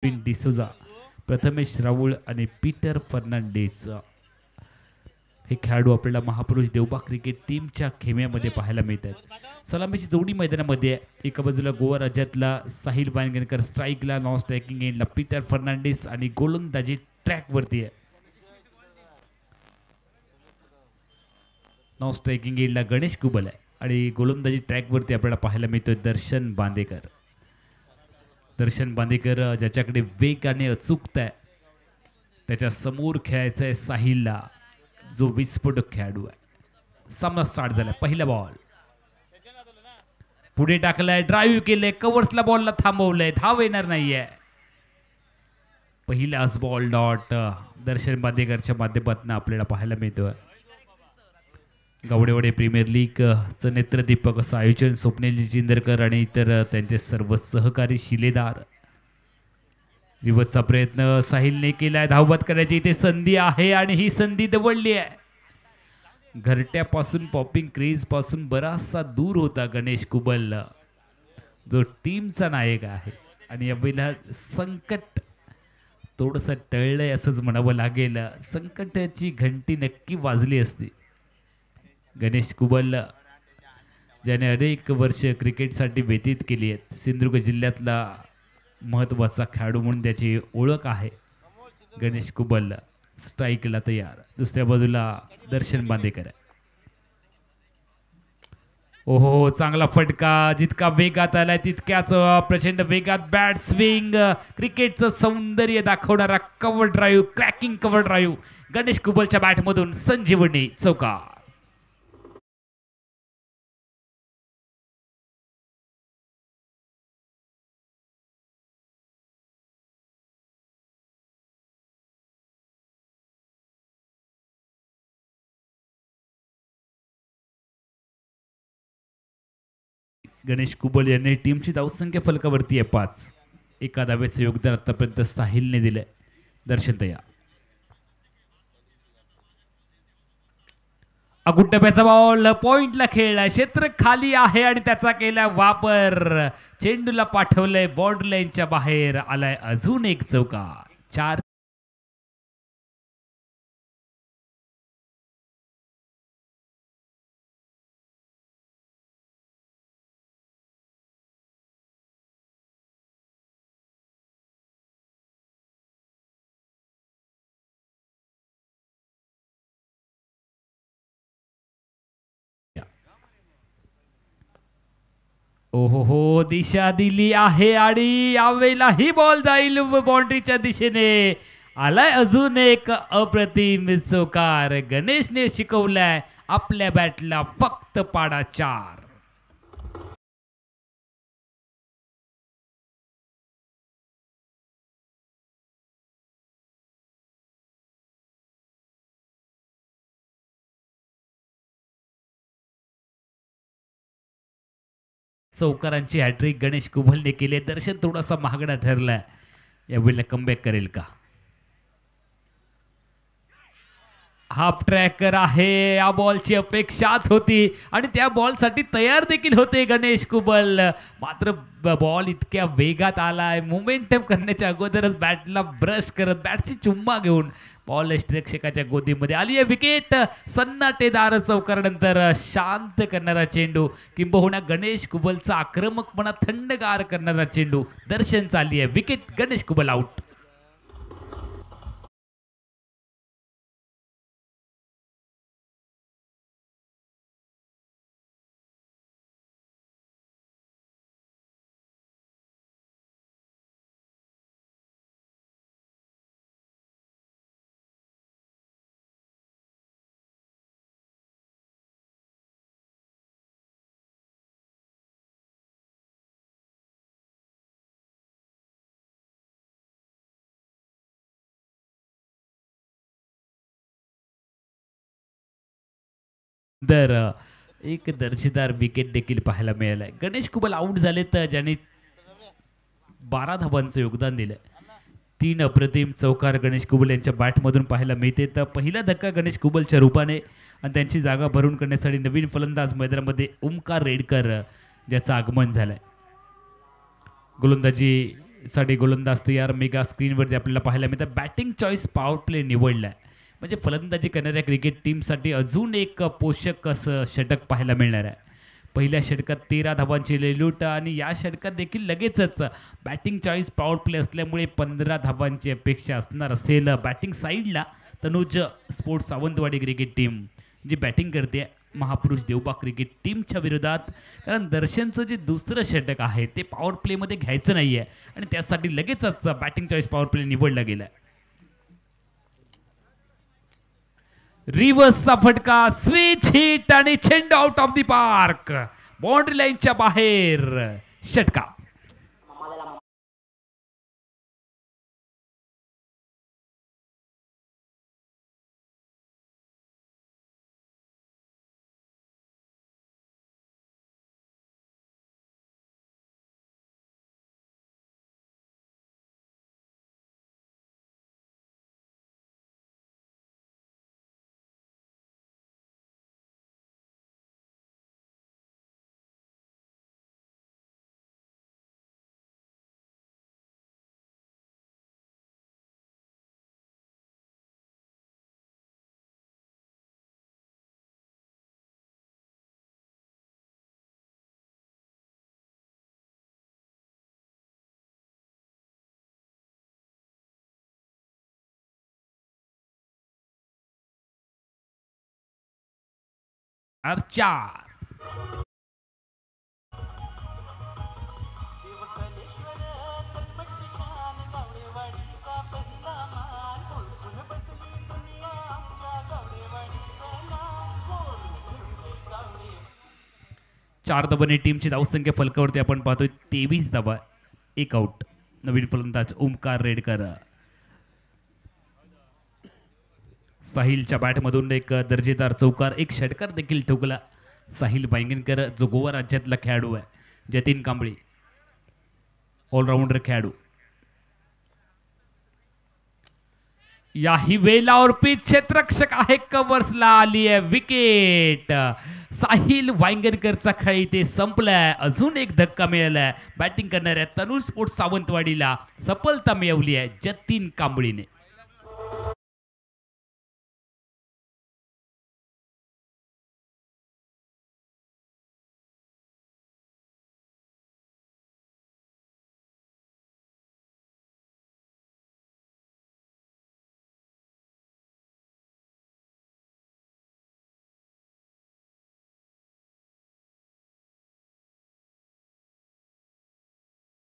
डिसोजा, प्रथमेश राऊळ आणि पीटर फर्नांडिस हे खेळाडू आपल्याला महापुरुष देवबा क्रिकेट टीमच्या खेम्यामध्ये पाहायला मिळतात। सलामीची जोडी मैदानामध्ये एका बाजूला गोवा राज्यातला साहिल वानगणकर स्ट्राईकला, नॉन स्ट्रायकिंग एंडला पीटर फर्नांडिस आणि गोलंदाजी ट्रॅकवरती आहे। नॉन स्ट्रायकिंग एंडला गणेश कुबल आहे आणि गोलंदाजी ट्रॅकवरती आपल्याला पाहायला मिळतोय दर्शन बांदेकर। दर्शन बांदेकर ज्याच्याकडे वेग आणि अचूकता आहे, त्याच्या समोर खेळायचं आहे साहिलला, जो विस्फोटक खेळाडू आहे। सामना स्टार्ट झाला। पहिला बॉल पुढे टाकलाय, ड्राईव्ह केलंय, कव्हर्सला बॉलला थांबवलंय, धाव येणार नाहीये। पहिलाच बॉल डॉट दर्शन बांदेकरच्या माध्यमातून आपल्याला पाहायला मिळतोय। गावडेवाडी प्रीमियर लीगचं नेत्रदीपक असं आयोजन स्वप्नील जिंदरकर आणि इतर त्यांचे सर्व सहकारी शिलेदार। रिवर्सचा प्रयत्न साहिलने केलाय, धावबाद करायची इथे संधी आहे आणि ही संधी दवडली आहे। घरट्यापासून पॉपिंग क्रेज पासून बराचसा दूर होता गणेश कुबल, जो टीमचा नायक आहे आणि यावेळेला संकट थोडंसं टळलंय असंच म्हणावं लागेल। संकटाची घंटी नक्की वाजली असती। गणेश कुबल ज्याने अनेक वर्ष क्रिकेटसाठी व्यतीत केली आहेत, सिंधुदुर्ग जिल्ह्यातला महत्त्वाचा खेळाडू म्हणून त्याची ओळख आहे। गणेश कुबल स्ट्राईकला तयार, दुसऱ्या बाजूला दर्शन बांदेकर आहे। ओहो, चांगला फटका, जितका वेगात आलाय तितक्याच प्रचंड वेगात बॅट स्विंग, क्रिकेटचं सौंदर्य दाखवणारा cover drive, cracking cover drive Ganesh कुबलच्या बॅटमधून संजीवनी चौकार। गणेश कुबल यांनी टीमची धावसंख्या फलकावरती आहे 5। एका धावेचं योगदान आतापर्यंत साहिलने दिलंय। दर्शन तयार, अगुट्टप्याचा बॉल पॉइंटला खेळलाय, क्षेत्र खाली आहे आणि त्याचा केला वापर, चेंडूला पाठवलंय बाउंड्री लाईनच्या बाहेर, आलाय अजून एक चौकार। 4 ओहो हो, दिशा दिली आहे आणि यावेळेला ही बॉल जाईल बाउंड्रीच्या दिशेने, आलाय अजून एक अप्रतिम चौकार। गणेशने शिकवलाय आपल्या बॅटला फक्त पाडा 4। चौकारांची हॅट्रिक गणेश कुबलने केली। दर्शन थोडासा महागडा ठरलाय, यावेळेला कमबॅक करेल का? हाफ ट्रॅकर आहे, या बॉलची अपेक्षाच होती आणि त्या बॉलसाठी तयार देखील होते गणेश कुबल, मात्र बॉल इतक्या वेगात आलाय, मोमेंटम करण्याच्या अगोदरच बॅटला ब्रश करत, बॅटची चुम्मा घेऊन बॉल प्रेक्षकाच्या गोदीमध्ये आली आहे। विकेट, सन्नाटेदार चौकारानंतर शांत करणारा चेंडू, किंबहुना गणेश कुबलचा आक्रमकपणा थंडगार करणारा चेंडू। दर्शन चालली आहे, विकेट, गणेश कुबल आउट। तर एक दर्जेदार विकेट देखील पाहायला मिळालाय। गणेश कुबल आउट झाले, तर ज्यांनी 12 धावांचं योगदान दिलंय। 3 अप्रतिम चौकार गणेश कुबल यांच्या बॅटमधून पाहायला मिळते। तर पहिला धक्का गणेश कुबलच्या रूपाने आणि त्यांची जागा भरून करण्यासाठी नवीन फलंदाज मैदानामध्ये ओमकार रेडकर ज्याचं आगमन झालंय। गोलंदाजी साठी गोलंदाज तयार. मेगा स्क्रीनवरती आपल्याला पाहायला मिळतं बॅटिंग चॉईस पॉवर प्ले निवडलाय. म्हणजे फलंदाजी करणाऱ्या क्रिकेट टीमसाठी अजून एक पोषक असं षटक पाहायला मिळणार आहे. पहिल्या षटकात 13 धावांची लूट आणि या षटकात देखील लगेचच बॅटिंग चॉईस पॉवर प्ले असल्यामुळे 15 धावांची अपेक्षा असणार असेल. बॅटिंग साईडला तनुज स्पोर्ट्स सावंतवाडी क्रिकेट टीम जी बॅटिंग करते महापुरुष देवबाग क्रिकेट टीमच्या विरोधात. कारण दर्शनचं जे दुसरं षटक आहे ते पॉवर प्लेमध्ये घ्यायचं नाही आहे आणि त्यासाठी लगेचच बॅटिंग चॉईस पॉवर प्ले निवडला गेला. रिव्हर्सचा फटका, स्विच हिट आणि चेंडू out of the park, boundary लाईनच्या बाहेर. षटका. चार. चार धावांनी टीमची धावसंख्या फलकावरती आपण पाहतोय 23 धावा, 1 आउट. नवीन फलंदाज ओमकार रेडकर. साहिलच्या बॅटमधून एक दर्जेदार चौकार, एक षटकार देखील ठोकला. साहिल वांगणकर जो गोवा राज्यातला खेळाडू आहे. जतीन कांबळे ऑलराऊंडर खेळाडू. याही वेळेला पिच क्षेत्ररक्षक आहे, कव्हर्सला आली आहे विकेट. साहिल वांगणकरचा खेळ इथे संपलाय. अजून एक धक्का मिळालाय बॅटिंग करणाऱ्या तनुज स्पोर्ट्स सावंतवाडीला. सफलता मिळवली आहे जतीन कांबळीने.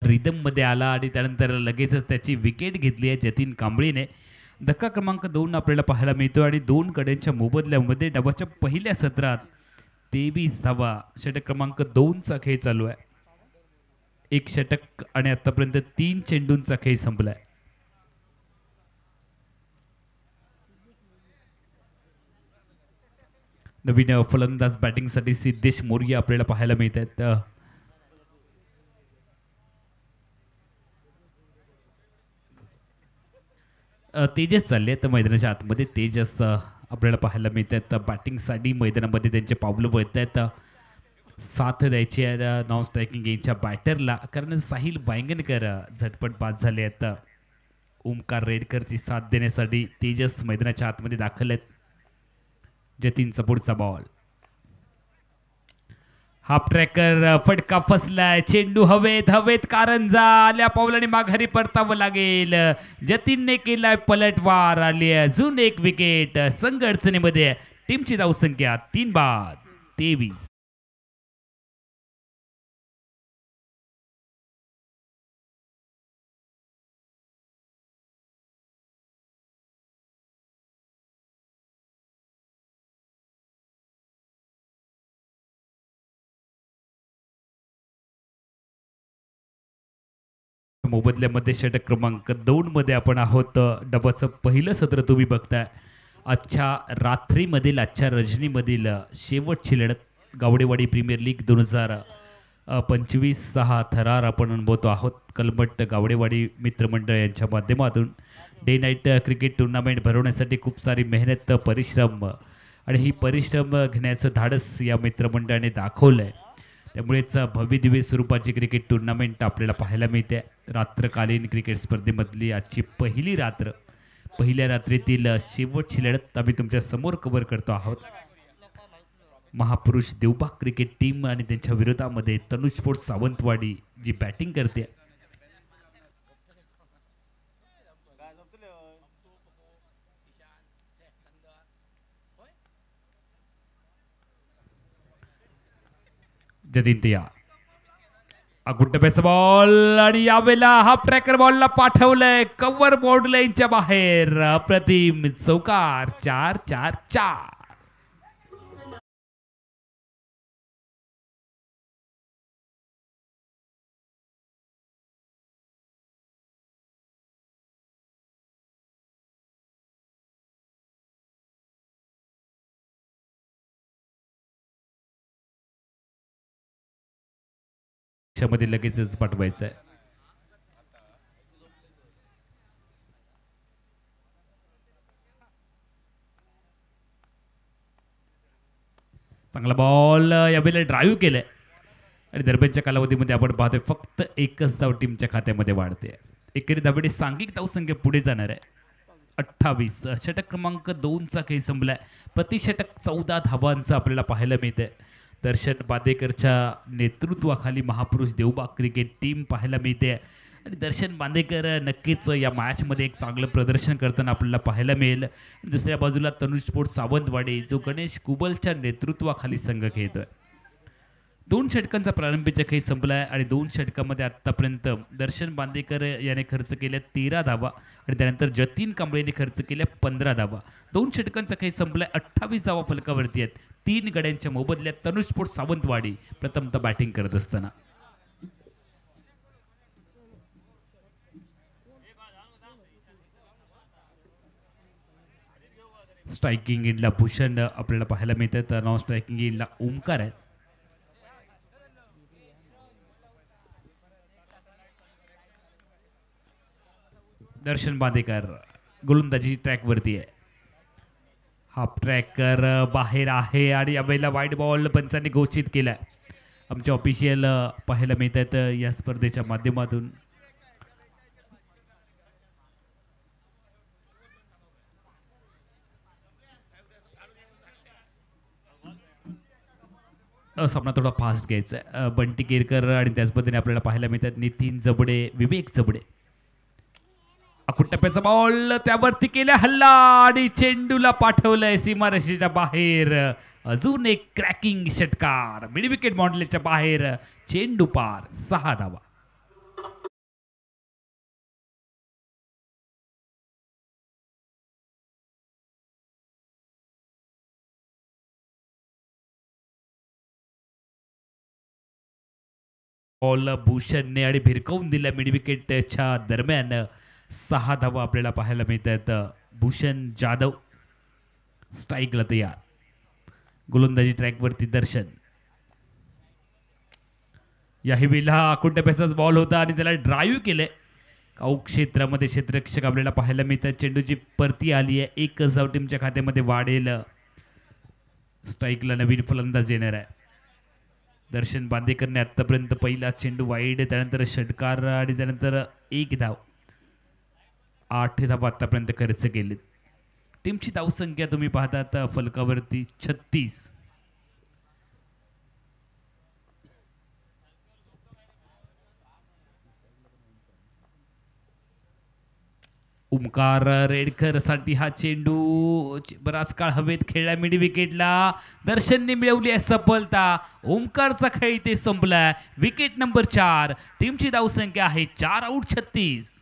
रिदम मध्ये आला आणि त्यानंतर लगेचच त्याची विकेट घेतली आहे जतीन कांबळीने. धक्का क्रमांक 2 आपल्याला पाहायला मिळतो आणि 2 गड्यांच्या मोबदल्यामध्ये डावाच्या पहिल्या सत्रात 23 धावा. षटक क्रमांक 2 चा खेळ चालू आहे. एक षटक आणि आतापर्यंत 3 चेंडूंचा खेळ संपलाय. नवीन फलंदाज बॅटिंगसाठी सिद्धेश मोर्या आपल्याला पाहायला मिळत आहेत. तेजस चालले आहेत मैदानाच्या आतमध्ये. तेजस आपल्याला पाहायला मिळतात बॅटिंगसाठी मैदानामध्ये त्यांचे पावलं वळत आहेत. साथ द्यायची आहे नॉन स्ट्रायकिंग गेमच्या बॅटरला, कारण साहिल वांगणकर झटपट बाद झाले आहेत. ओमकार रेडकरची साथ देण्यासाठी तेजस मैदानाच्या आतमध्ये दाखल आहेत. जतीनचा पुढचा बॉल, हाफ ट्रॅकर, फटका फसलाय. चेंडू हवेत हवेत, कारंजा आल्या पावलाने माघारी परतावं लागेल. जतीनने केलाय पलटवार, आली अजून एक विकेट. संघ अडचणीमध्ये टीमची धावसंख्या 3 बाद 23. मोबदल्यामध्ये षटक क्रमांक 2 मध्ये आपण आहोत. डबाचं पहिलं सत्र तुम्ही बघताय. आजच्या रात्रीमधील, आजच्या रजनीमधील शेवटची लढत गावडेवाडी प्रीमियर लीग 2025 हा थरार आपण अनुभवतो आहोत. कलमट गावडेवाडी मित्रमंडळ यांच्या माध्यमातून डे नाईट क्रिकेट टुर्नामेंट भरवण्यासाठी खूप सारी मेहनत, परिश्रम आणि ही परिश्रम घेण्याचं धाडस या मित्रमंडळाने दाखवलं आहे. त्यामुळेच भव्य दिव्य स्वरूपाची क्रिकेट टुर्नामेंट आपल्याला पाहायला मिळते. रात्रकालीन क्रिकेट स्पर्धेमधली आजची पहिली रात्र, पहिल्या रात्रीतील शेवटची लढत आम्ही तुमच्या समोर कव्हर करतो आहोत. महापुरुष देवबाग क्रिकेट टीम आणि त्यांच्या विरोधामध्ये तनुज स्पोर्ट्स सावंतवाडी जी बॅटिंग करते. जतीन तिया अगुंट बॉल आणि यावेळेला हाफ ट्रॅकर बॉलला पाठवलंय कव्हर बोर्ड लाईनच्या बाहेर. अप्रतिम चौकार. 4-4-4. मध्ये लगेचच पाठवायचं आहे. चांगला बॉल यावेळेला ड्राईव्ह केलाय आणि दरम्यानच्या कालावधीमध्ये आपण पाहतोय फक्त एकच धाव टीमच्या खात्यामध्ये वाढते. एकेरी धाबेने सांघिक धावसंख्या पुढे जाणार आहे 28. षटक क्रमांक 2चा खेळ संपलाय. प्रतिषटक 14 धावांचा आपल्याला पाहायला मिळतंय. दर्शन बांदेकरच्या नेतृत्वाखाली महापुरुष देवबाग क्रिकेट टीम पाहायला मिळते आणि दर्शन बांदेकर नक्कीच या मॅचमध्ये एक चांगलं प्रदर्शन करताना आपल्याला पाहायला मिळेल. दुसऱ्या बाजूला तनुज स्पोर्ट्स सावंतवाडी जो गणेश कुबलच्या नेतृत्वाखाली संघ खेळतोय. 2 षटकांचा प्रारंभीचा खेळ संपलाय आणि 2 षटकामध्ये आतापर्यंत दर्शन बांदेकर याने खर्च केल्या 13 धावा आणि त्यानंतर जतीन कांबळेने खर्च केल्या 15 धावा. 2 षटकांचा खेळ संपलाय. 28 धावा फलकावरती आहेत. 3 गड्यांच्या मोबदल्यात तनुज स्पोर्ट्स सावंतवाडी प्रथमतः बॅटिंग करत असताना. स्ट्रायकिंग इनला भूषण आपल्याला पाहायला मिळतं तर नॉन स्ट्रायकिंग इनला ओमकार आहे. दर्शन बांदेकर गोलंदाजी ट्रॅक वरती आहे. हाफ ट्रॅकर बाहेर आहे आणि यावेळेला वाईट बॉल पंचांनी घोषित केलाय. आमच्या ऑफिशियल पाहायला मिळत आहेत या स्पर्धेच्या माध्यमातून. सामना थोडा फास्ट घ्यायचा आहे. बंटी केरकर आणि त्याच पद्धतीने आपल्याला पाहायला मिळतात नितीन जबडे, विवेक जबडे. टप्प्याचा बॉल त्यावरती केला हल्ला आणि चेंडूला पाठवलंय सीमारेषेच्या बाहेर. अजून एक क्रॅकिंग षटकार. मिड विकेट बाउंड्रीच्या बाहेर. चेंडू पार. 6 धावा. बॉल भूषणने आणि भिरकवून दिल्या मिड विकेटच्या दरम्यान. 6 धावा आपल्याला पाहायला मिळतात. भूषण जाधव स्ट्राईकला तयार. गोलंदाजी ट्रॅकवरती दर्शन. याही वेळेला अकुंटप्याचाच बॉल होता आणि त्याला ड्राईव्ह केलंय. काऊ क्षेत्रामध्ये क्षेत्ररक्षक आपल्याला पाहायला मिळतात. चेंडूची परती आली आहे. 1 धाव टीमच्या खात्यामध्ये वाढेल. स्ट्राईकला नवीन फलंदाज येणार आहे. दर्शन बांदेकरने आतापर्यंत पहिला चेंडू वाईड, त्यानंतर षटकार आणि त्यानंतर 1 धाव. 8 धावा आतापर्यंत खर्च केले. टीमची धावसंख्या तुम्ही पाहतात फलकावरती 36. ओमकार रेडकर साठी हा चेंडू बराच काळ हवेत खेळला मिड विकेटला. दर्शनने मिळवली आहे सफलता. ओमकारचा खेळ इथे संपलाय. Wicket number 4. टीमची धावसंख्या आहे 4 आऊट 36.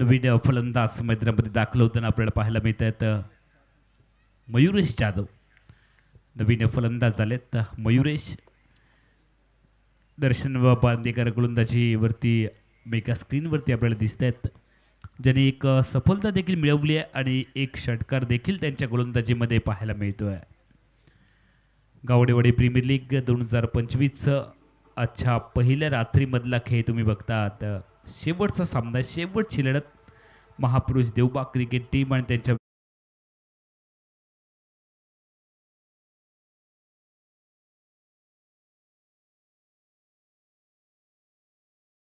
नवीन फलंदाज मैदानामध्ये दाखल होताना आपल्याला पाहायला मिळत आहेत मयुरेश जाधव. नवीन फलंदाज झालेत मयुरेश. दर्शन बांदेकर गोलंदाजीवरती मेगा स्क्रीनवरती आपल्याला दिसत आहेत, ज्यांनी एक सफलता देखील मिळवली आहे आणि एक षटकार देखील त्यांच्या गोलंदाजीमध्ये पाहायला मिळतोय. गावडेवाडी प्रीमियर लीग 2025 अच्छा पहिल्या रात्रीमधला खेळ तुम्ही बघतात. शेवटचा सामना, शेवटची लढत महापुरुष देवबाग क्रिकेट टीम आणि त्यांच्या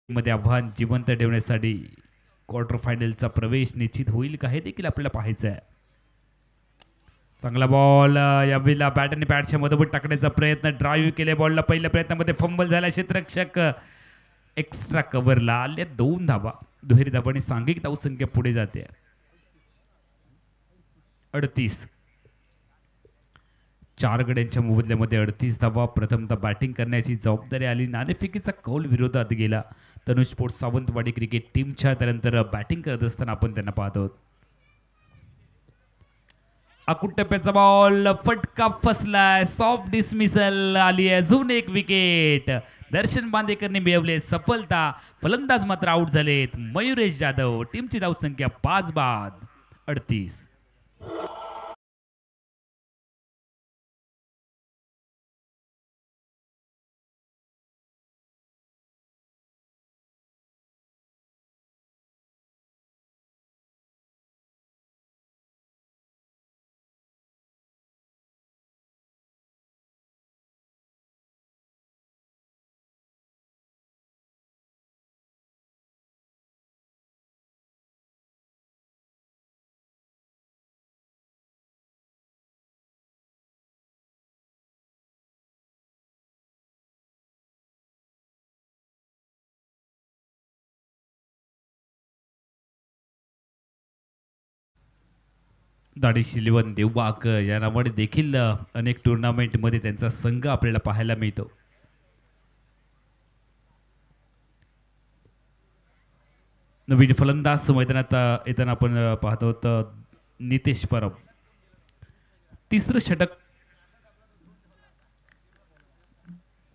मध्ये आव्हान जिवंत ठेवण्यासाठी क्वार्टर फायनलचा प्रवेश निश्चित होईल का हे देखील आपल्याला पाहायचं आहे. चांगला बॉल यावेळेला बॅट आणि बॅटच्या मधोमध टाकण्याचा प्रयत्न, ड्राईव्ह केले बॉलला. पहिल्या प्रयत्नामध्ये फंबल झाला, क्षेत्ररक्षक एक्स्ट्रा कव्हरला आले. 2 धावा, दुहेरी धावा आणि सांघिक धावसंख्या पुढे जाते 38. 4 गड्यांच्या मोबदल्यामध्ये 38 धावा. प्रथमतः बॅटिंग करण्याची जबाबदारी आली. नाणेफेकीचा कौल विरोधात गेला तनुज स्पोर्ट्स सावंतवाडी क्रिकेट टीमच्या. त्यानंतर बॅटिंग करत असताना आपण त्यांना पाहतो. अकुट टप्प्याचा बॉल, फटका फसलाय, सॉफ्ट डिसमिसल आली आहे. अजून एक विकेट दर्शन बांदेकरने मिळवले सफलता. फलंदाज मात्र आउट झालेत मयुरेश जाधव. टीमची धावसंख्या 5 बाद 38. दानिश इलेव्हन देवबाग या नावाने देखील अनेक टुर्नामेंटमध्ये त्यांचा संघ आपल्याला पाहायला मिळतो. नवीन फलंदाज मैदानात येताना आपण पाहतो नितेश परब. 3रं षटक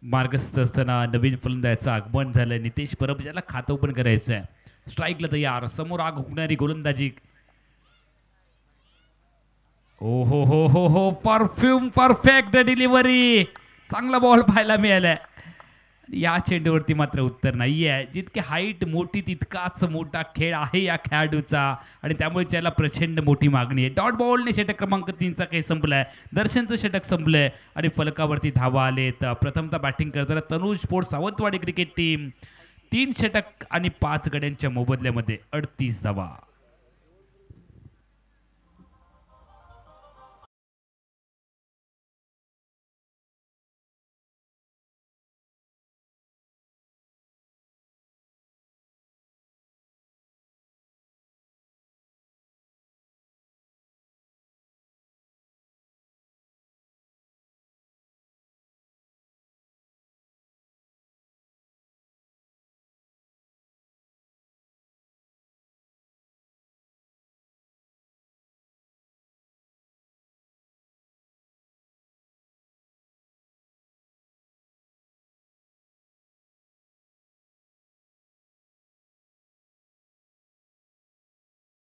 मार्गस्थ असताना नवीन फलंदाजाचं आगमन झालं. नितेश परब ज्याला खातं ओपन करायचं आहे. स्ट्राईकला तयार, समोर आग हुकणारी गोलंदाजी. ओ हो हो हो हो, परफ्यूम परफेक्ट डिलिव्हरी. चांगला बॉल पाहायला मिळालाय. या चेंडूवरती मात्र उत्तर नाहीये. जितके हाईट मोठी तितकाच मोठा खेळ आहे या खेळाडूचा आणि त्यामुळे त्याला प्रचंड मोठी मागणी आहे. डॉट बॉलने षटक क्रमांक 3चा काही संपलाय. दर्शनचं षटक संपलंय आणि फलकावरती धावा आलेत. प्रथमतः बॅटिंग करताना तनुज स्पोर्ट्स सावंतवाडी क्रिकेट टीम 3 षटक आणि 5 गड्यांच्या मोबदल्यामध्ये 38 धावा.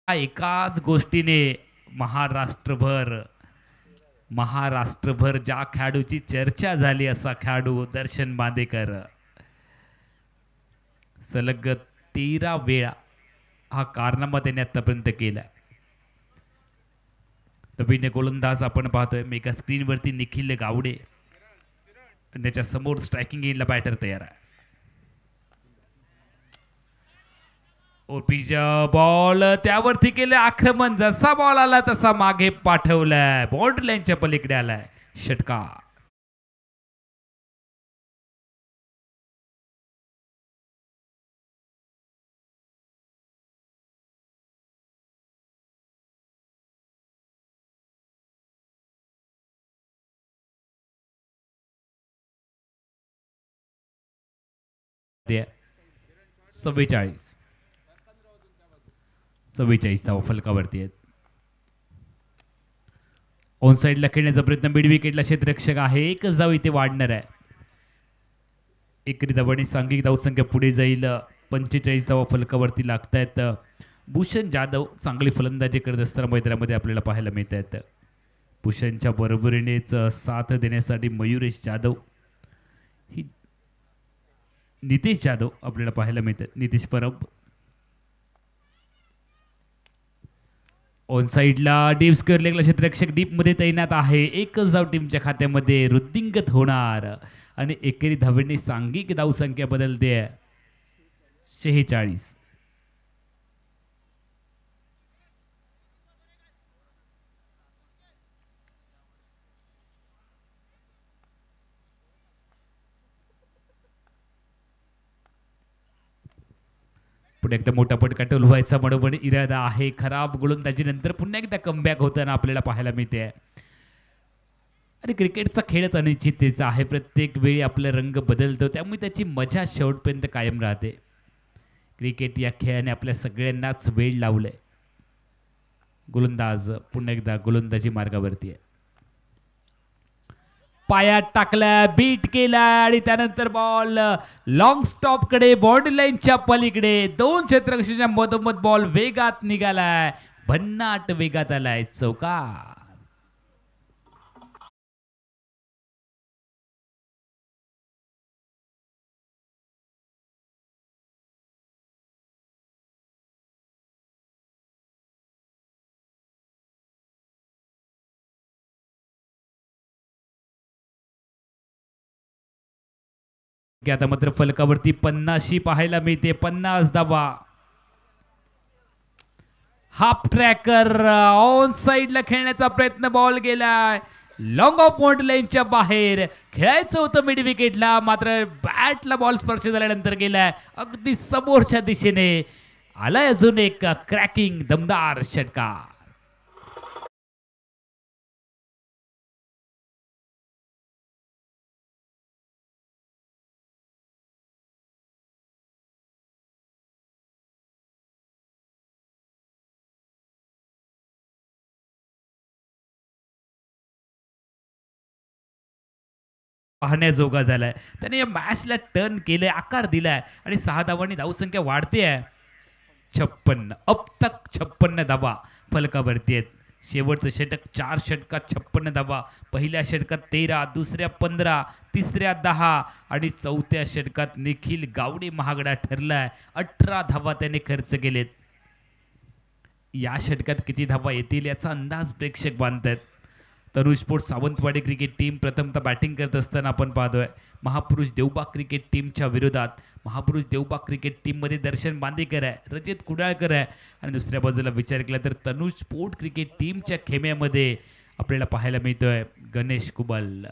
एकाच गोष्टीने महाराष्ट्रभर ज्या खेळाडूची चर्चा झाली असा खेळाडू दर्शन बांदेकर. सलग 13 वेळा हा कारनामा त्याने आतापर्यंत केला. नवीन गोलंदाज आपण पाहतोय मेगा स्क्रीनवरती निखिल गावडे. त्याच्या समोर स्ट्रायकिंग एंडला बॅटर तयार आहे. ओपीचा बॉल त्यावरती केले आक्रमण. जसा बॉल आला तसा मागे पाठवलाय. बाउंड्री लाईनच्या पलीकडे आलाय. षटकार. ते 44. 44 धावा फलकावरती आहेत. ऑन साईडला खेळण्याचा प्रयत्न मिड विकेटला क्षेत्ररक्षक आहे. एकच धाव इथे वाढणार आहे. एकरी धावांनी सांघिक धावसंख्या पुढे जाईल. 45 धावा फलकावरती लागत आहेत. भूषण जाधव चांगली फलंदाजी करत असताना मैदानामध्ये आपल्याला पाहायला मिळत आहेत. भूषणच्या बरोबरीनेच साथ देण्यासाठी मयुरेश जाधव ही नितेश जाधव आपल्याला पाहायला मिळतात. नितेश परब ऑन साईडला डीप स्क्वेअर लेगला क्षेत्ररक्षक डीप मध्ये तैनात आहे. एकच धाव टीमच्या खात्यामध्ये वृद्धिंगत होणार आणि एकेरी धावेने सांघिक धावसंख्या बदलते 46. पुढे एकदा मोठा पटका टोलवायचा बरोबर इरादा आहे. खराब गोलंदाजीनंतर पुन्हा एकदा कमबॅक होताना आपल्याला पाहायला मिळते. आणि क्रिकेटचा खेळच अनिश्चिततेचा आहे. प्रत्येक वेळी आपला रंग बदलतो, त्यामुळे त्याची मजा शेवटपर्यंत कायम राहते. क्रिकेट या खेळाने आपल्या सगळ्यांनाच वेळ लावलाय. गोलंदाज पुन्हा एकदा गोलंदाजी मार्गावरती आहे. पायात टाकला, बीट केला आणि त्यानंतर बॉल लॉंग स्टॉप कडे बाउंड्री लाईनच्या पलीकडे 2 क्षेत्ररक्षकांच्या मधोमध बॉल वेगात निघालाय. भन्नाट वेगात आलाय. चौकार. आता मात्र फलकावरती 50 पाहायला मिळते. 50 धावा. हाफ ट्रॅकर ऑन साइडला खेळण्याचा प्रयत्न, बॉल गेलाय लॉंग ऑफ पॉइंट लाईनच्या बाहेर. खेळायचं होतं मिड विकेटला, मात्र बॅटला बॉल स्पर्श झाल्यानंतर गेलाय अगदी समोरच्या दिशेने. आलाय अजून एक क्रॅकिंग दमदार षटकार. पाहण्याजोगा झालाय. त्याने या मॅचला टर्न केलंय, आकार दिलाय आणि 6 धावांनी धावसंख्या वाढते आहे. 56 अब तक 56 धावा फलकावरती आहेत. शेवटचं षटक 4 षटकात 56 धावा. पहिल्या षटकात 13, दुसऱ्या 15, तिसऱ्या 10 आणि चौथ्या षटकात निखिल गावडे महागडा ठरलाय. 18 धावा त्याने खर्च केलेत. या षटकात किती धावा येतील याचा अंदाज प्रेक्षक बांधतात. तनुज स्पोर्ट्स सावंतवाडी क्रिकेट टीम प्रथमतः बॅटिंग करत असताना आपण पाहतोय. महापुरुष देवबाग क्रिकेट टीमच्या विरोधात महापुरुष देवबाग क्रिकेट टीममध्ये दर्शन बांदेकर आहे, रजत कुडाळकर आहे आणि दुसऱ्या बाजूला विचार केला तर तनुज स्पोर्ट क्रिकेट टीमच्या खेम्यामध्ये आपल्याला पाहायला मिळतोय गणेश कुबल.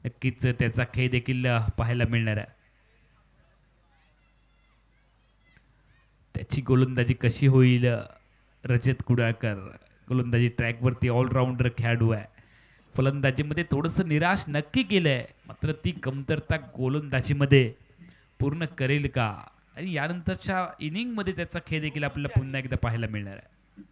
नक्कीच त्याचा खेळ देखील पाहायला मिळणार आहे. त्याची गोलंदाजी कशी होईल. रजत कुडाळकर गोलंदाजी ट्रॅकवरती ऑलराऊंडर खेळाडू आहे. फलंदाजीमध्ये थोडंसं निराश नक्की केलंय, मात्र ती कमतरता गोलंदाजीमध्ये पूर्ण करेल का आणि यानंतरच्या इनिंगमध्ये त्याचा खेळ देखील आपल्याला पुन्हा एकदा पाहायला मिळणार आहे.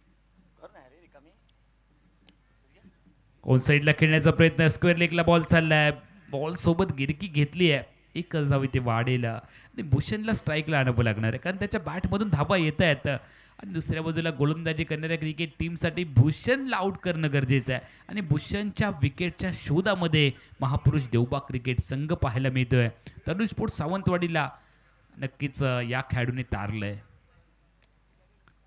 ऑन साईडला खेळण्याचा प्रयत्न, स्क्वेअर लेगला बॉल चाललाय. बॉल सोबत गिरकी घेतली आहे. एकच धाव इथे वाढेल आणि भूषणला स्ट्राईकला आणावं लागणार आहे, कारण त्याच्या बॅटमधून धावा येत आहेत. आणि दुसऱ्या बाजूला गोलंदाजी करणाऱ्या क्रिकेट टीमसाठी भूषणला आउट करणं गरजेचं आहे आणि भूषणच्या विकेटच्या शोधामध्ये महापुरुष देवबाग क्रिकेट संघ पाहायला मिळतोय. तनुज स्पोर्ट्स सावंतवाडीला नक्कीच या खेळाडूने तारलंय.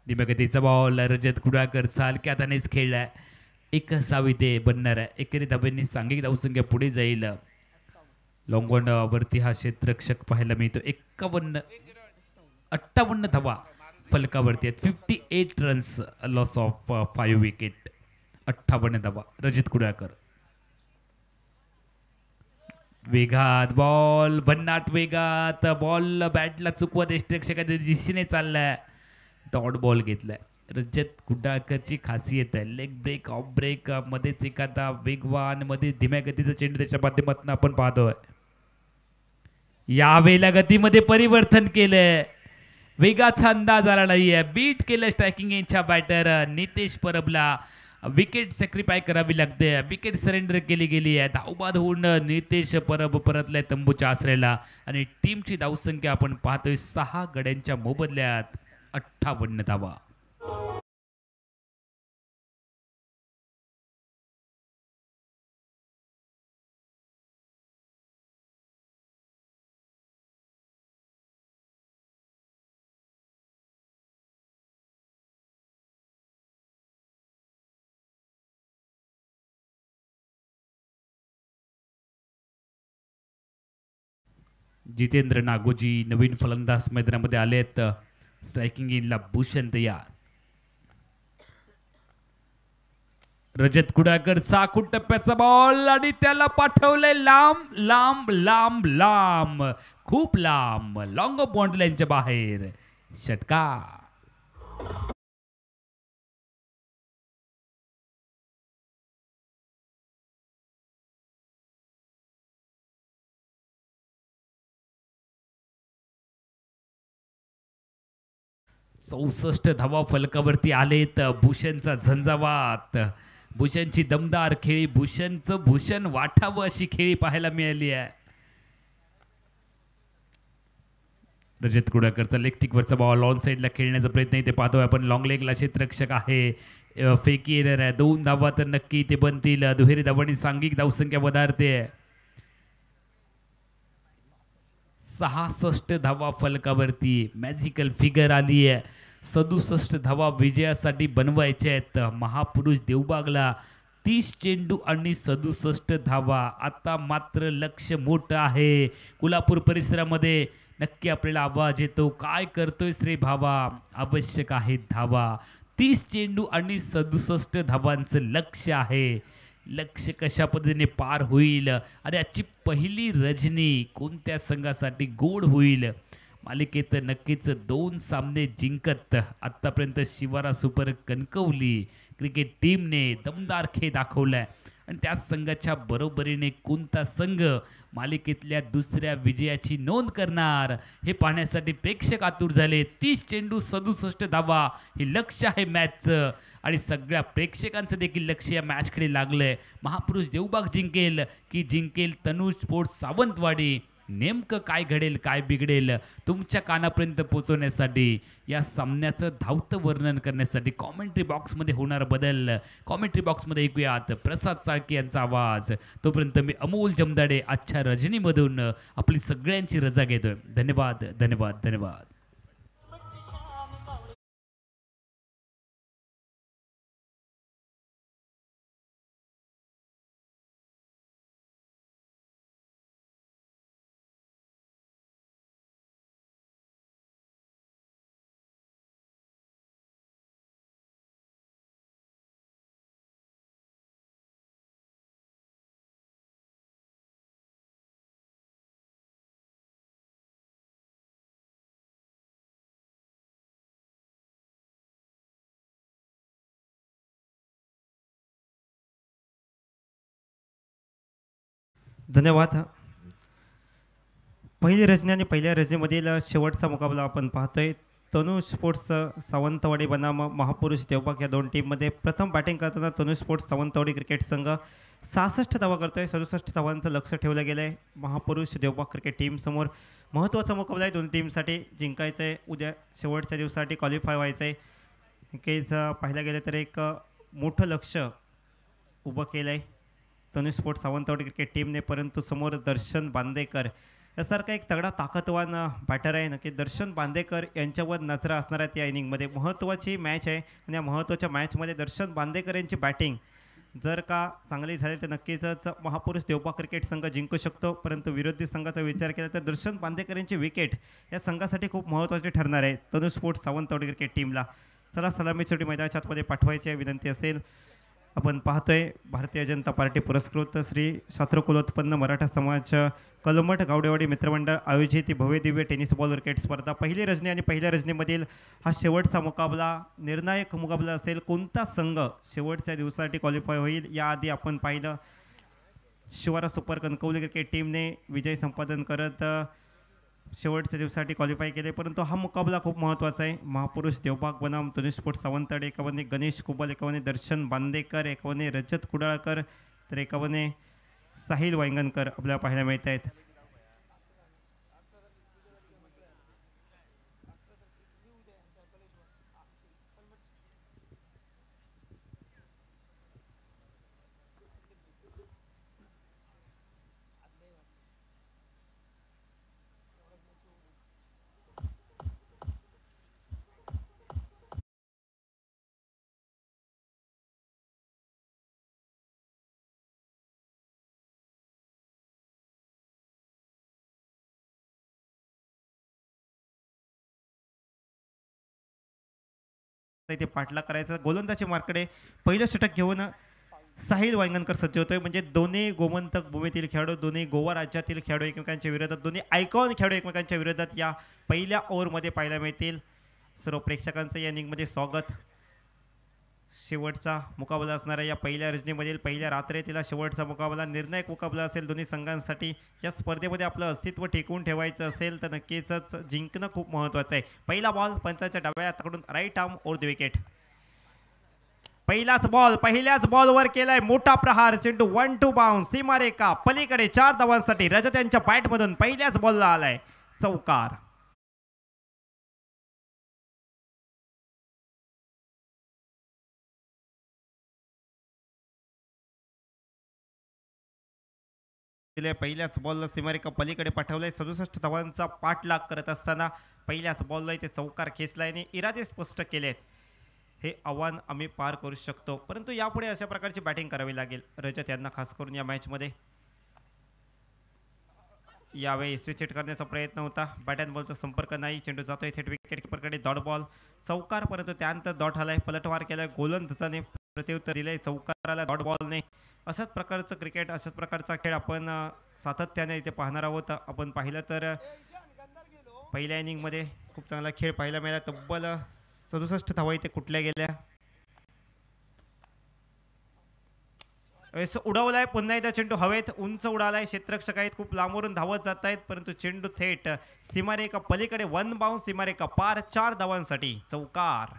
दिम्यागतीचा बॉल रजत कुडाळकर चालक्या हातानेच खेळलाय. एकच धाव इथे बनणार आहे. एकेरी धाब्यांनी सांघिक धावसंख्या पुढे जाईल. लॉंग ऑन वरती हा क्षेत्ररक्षक पाहायला मिळतो. 58 धावा फलकावरती आहेत. 58 रन्स, लॉस ऑफ 5 विकेट. 58 धावा. रजत कुडाळकर वेगात बॉल, भन्नाट वेगात बॉल बॅटला चुकवत क्षेत्ररक्षकाच्या दिशेने चाललाय. डॉट बॉल घेतलाय. रजत कुडाळकरची खासियत आहे लेग ब्रेक, ऑफ ब्रेक, मध्येच एखादा वेगवान, मध्ये धीम्या गतीचा चेंडू त्याच्या माध्यमातून आपण पाहतोय. यावेळेला गतीमध्ये परिवर्तन केलंय. वेगाचा अंदाज आला नाहीये. बीट केलं स्ट्रायकिंग यांच्या बॅटर नितेश परबला. विकेट सॅक्रिफाय करावी लागते. विकेट सरेंडर केली गेली आहे. धावबाद होऊन नितेश परब परतलाय तंबूच्या आसऱ्याला आणि टीमची धावसंख्या आपण पाहतोय 6 गड्यांच्या मोबदल्यात 58 धावा. जितेंद्र नागोजी नवीन फलंदाज मैदानामध्ये आलेत. स्ट्रायकिंग इनला भूषण तयार. रजत कुडाकर चाकूट टप्प्याचा बॉल आणि त्याला पाठवलंय लांब लांब लांब लांब खूप लांब लॉंग बॉन्ड लाईनच्या बाहेर. षटकार. चौसष्ट धावा फलकावरती आलेत. भूषणचा झंझावात. भूषणची दमदार खेळी. भूषणचं भूषण वाटावं अशी खेळी पाहायला मिळाली आहे. रजत कुडाकरचा लेग बॉल ऑन साईडला खेळण्याचा प्रयत्न इथे पाहतोय आपण. लॉंग लेगला क्षेत्ररक्षक आहे. फेकी येणार आहे. 2 धावा तर नक्की ते बनतील. दुहेरी धावांनी सांघिक धावसंख्या वधारते. 66 धावा फलकावरती. मॅजिकल फिगर आली आहे. 67 धावा विजयासाठी बनवायच्या आहेत. महापुरुष देवबागला 30 चेंडू आणि 67 धावा. आता मात्र लक्ष मोठं आहे. कोल्हापूर परिसरामध्ये नक्की आपल्याला आवाज येतो, काय करतोय श्री भावा, आवश्यक आहे धावा. 30 चेंडू आणि 67 धावांचं लक्ष आहे. लक्ष कशा पद्धतीने पार होईल आणि आजची पहिली रजनी कोणत्या संघासाठी गोड होईल. मालिकेत नक्कीच 2 सामने जिंकत आत्तापर्यंत शिवारा सुपर कणकवली क्रिकेट टीमने दमदार खेळ दाखवलाय आणि त्याच संघाच्या बरोबरीने कोणता संघ मालिकेतल्या दुसऱ्या विजयाची नोंद करणार हे पाहण्यासाठी प्रेक्षक आतुर झाले. 30 चेंडू 67 धावा हे लक्ष आहे मॅचचं आणि सगळ्या प्रेक्षकांचं देखील लक्ष या मॅचकडे लागलंय. महापुरुष देवबाग जिंकेल की जिंकेल तनुज स्पोर्ट्स सावंतवाडी, नेमकं काय घडेल काय बिघडेल तुमच्या कानापर्यंत पोहोचवण्यासाठी या सामन्याचं धावतं वर्णन करण्यासाठी कॉमेंट्री बॉक्समध्ये होणार बदल कॉमेंट्री बॉक्समध्ये ऐकूयात प्रसाद चाळके यांचा आवाज. तोपर्यंत मी अमोल जमदाडे आजच्या रजनीमधून आपली सगळ्यांची रजा घेतोय. धन्यवाद धन्यवाद धन्यवाद. धन्यवाद. पहिली रजनी आणि पहिल्या रजनीमधील शेवटचा मुकाबला आपण पाहतोय. तनु स्पोर्ट्स सावंतवाडी बनाम महापुरुष देवबाग या 2 टीममध्ये प्रथम बॅटिंग करताना तनु स्पोर्ट्स सावंतवाडी क्रिकेट संघ 66 धावा करतोय. 67 धावांचं लक्ष ठेवलं गेलं आहे महापुरुष देवबाग क्रिकेट टीमसमोर. महत्त्वाचा मुकाबला आहे दोन्ही टीमसाठी. जिंकायचं आहे, उद्या शेवटच्या दिवसासाठी क्वालिफाय व्हायचं आहे. नक्कीच पाहायला गेलं तर एक मोठं लक्ष उभं केलं आहे तनु स्पोर्ट्स सावंतवाडी क्रिकेट टीमने. परंतु समोर दर्शन बांदेकर यासारखा एक तगडा ताकदवान बॅटर आहे. नक्की दर्शन बांदेकर यांच्यावर नजरा असणार आहेत या इनिंगमध्ये. महत्त्वाची मॅच आहे आणि या महत्त्वाच्या मॅचमध्ये दर्शन बांदेकर यांची बॅटिंग जर का चांगली झाली तर नक्कीच महापुरुष देवबाग क्रिकेट संघ जिंकू शकतो. परंतु विरोधी संघाचा विचार केला तर दर्शन बांदेकर यांची विकेट या संघासाठी खूप महत्त्वाची ठरणार आहे तनु स्पोर्ट्स सावंतवाडी क्रिकेट टीमला. चला सलामी छोटी मैदानाच्या आतमध्ये पाठवायची विनंती असेल. आपण पाहतोय भारतीय जनता पार्टी पुरस्कृत श्री शास्त्रकुलोत्पन्न मराठा समाज कलमठ गावडेवाडी मित्रमंडळ आयोजित भव्य दिव्य टेनिस बॉल क्रिकेट स्पर्धा. पहिली रजनी आणि पहिल्या रजनीमधील हा शेवटचा मुकाबला निर्णायक मुकाबला असेल. कोणता संघ शेवटच्या दिवसासाठी क्वालिफाय होईल याआधी आपण पाहिलं शिवारा सुपर कणकवली क्रिकेट टीमने विजय संपादन करत शेवटच्या दिवसासाठी क्वालिफाय केले, परंतु हा मुकाबला खूप महत्त्वाचा आहे. महापुरुष देवबाग बनाम तनुष स्पोर्ट्स सावंतवाडी, एकावने गणेश कुबल, एकावने दर्शन बांदेकर, एकावने रजत कुडाळकर, तर एकावने साहिल वांगणकर आपल्याला पाहायला मिळत आहेत. इथे पाठला करायचा गोलंदाजी मार्कडे पहिलं षटक घेऊन साहिल वांगणकर सज्ज होतोय. म्हणजे दोन्ही गोमंतक भूमीतील खेळाडू, दोन्ही गोवा राज्यातील खेळाडू एकमेकांच्या विरोधात, दोन्ही आयकॉन खेळाडू एकमेकांच्या विरोधात या पहिल्या ओव्हरमध्ये पाहायला मिळतील. सर्व प्रेक्षकांचं या इनिंगमध्ये स्वागत. शेवटचा मुकाबला असणारा या पहिल्या रजनीमधील पहिल्या रात्रीतील शेवटचा मुकाबला निर्णायक मुकाबला असेल दोन्ही संघांसाठी. या स्पर्धेमध्ये आपलं अस्तित्व टिकवून ठेवायचं असेल तर नक्कीच जिंकणं खूप महत्त्वाचं आहे. पहिला बॉल पंचांच्या डाव्या हाताकडून right arm over the wicket. पहिलाच बॉल पहिल्याच बॉलवर केलाय मोठा प्रहार. चेंडू 1-2 बाउन्स सीमारेखा पलीकडे 4 धावांसाठी रजत यांच्या बॅटमधून पहिल्याच बॉलला आलाय चौकार. पहिल्याच बॉलला सीमारेखा पलीकडे पाठवलंय. 67 धावांचा पाठलाग करत असताना पहिल्याच बॉलला इथे चौकार खेचलाय आणि इरादे स्पष्ट केलेत. हे आव्हान आम्ही पार करू शकतो, परंतु यापुढे अशा प्रकारची बॅटिंग करावी लागेल रजत यांना, खास करून या मॅचमध्ये. यावेळी स्विच हिट करण्याचा प्रयत्न होता, बॅट अँड बॉलचा संपर्क नाही. चेंडू जातोय थेट विकेट किपरकडे, डॉट बॉल चौकार, परंतु त्यानंतर डॉट आलाय. पलटवार केलाय गोलंदाजाने, प्रत्युत्तर दिलंय चौकाराला डॉट बॉलने. अशाच प्रकारचं क्रिकेट, अशाच प्रकारचा खेळ आपण सातत्याने इथे पाहणार आहोत. आपण पाहिलं तर पहिल्या इनिंगमध्ये खूप चांगला खेळ पाहायला मिळाला. तब्बल 67 धावा इथे कुठल्या गेल्या. उडवलाय पुन्हा एकदा चेंडू हवेत उंच उडालाय. क्षेत्ररक्षक आहेत, खूप लांबवरून धावत जात आहेत, परंतु चेंडू थेट सीमारेखा पलीकडे 1 बाउन्स सीमारेखा पार 4 धावांसाठी चौकार.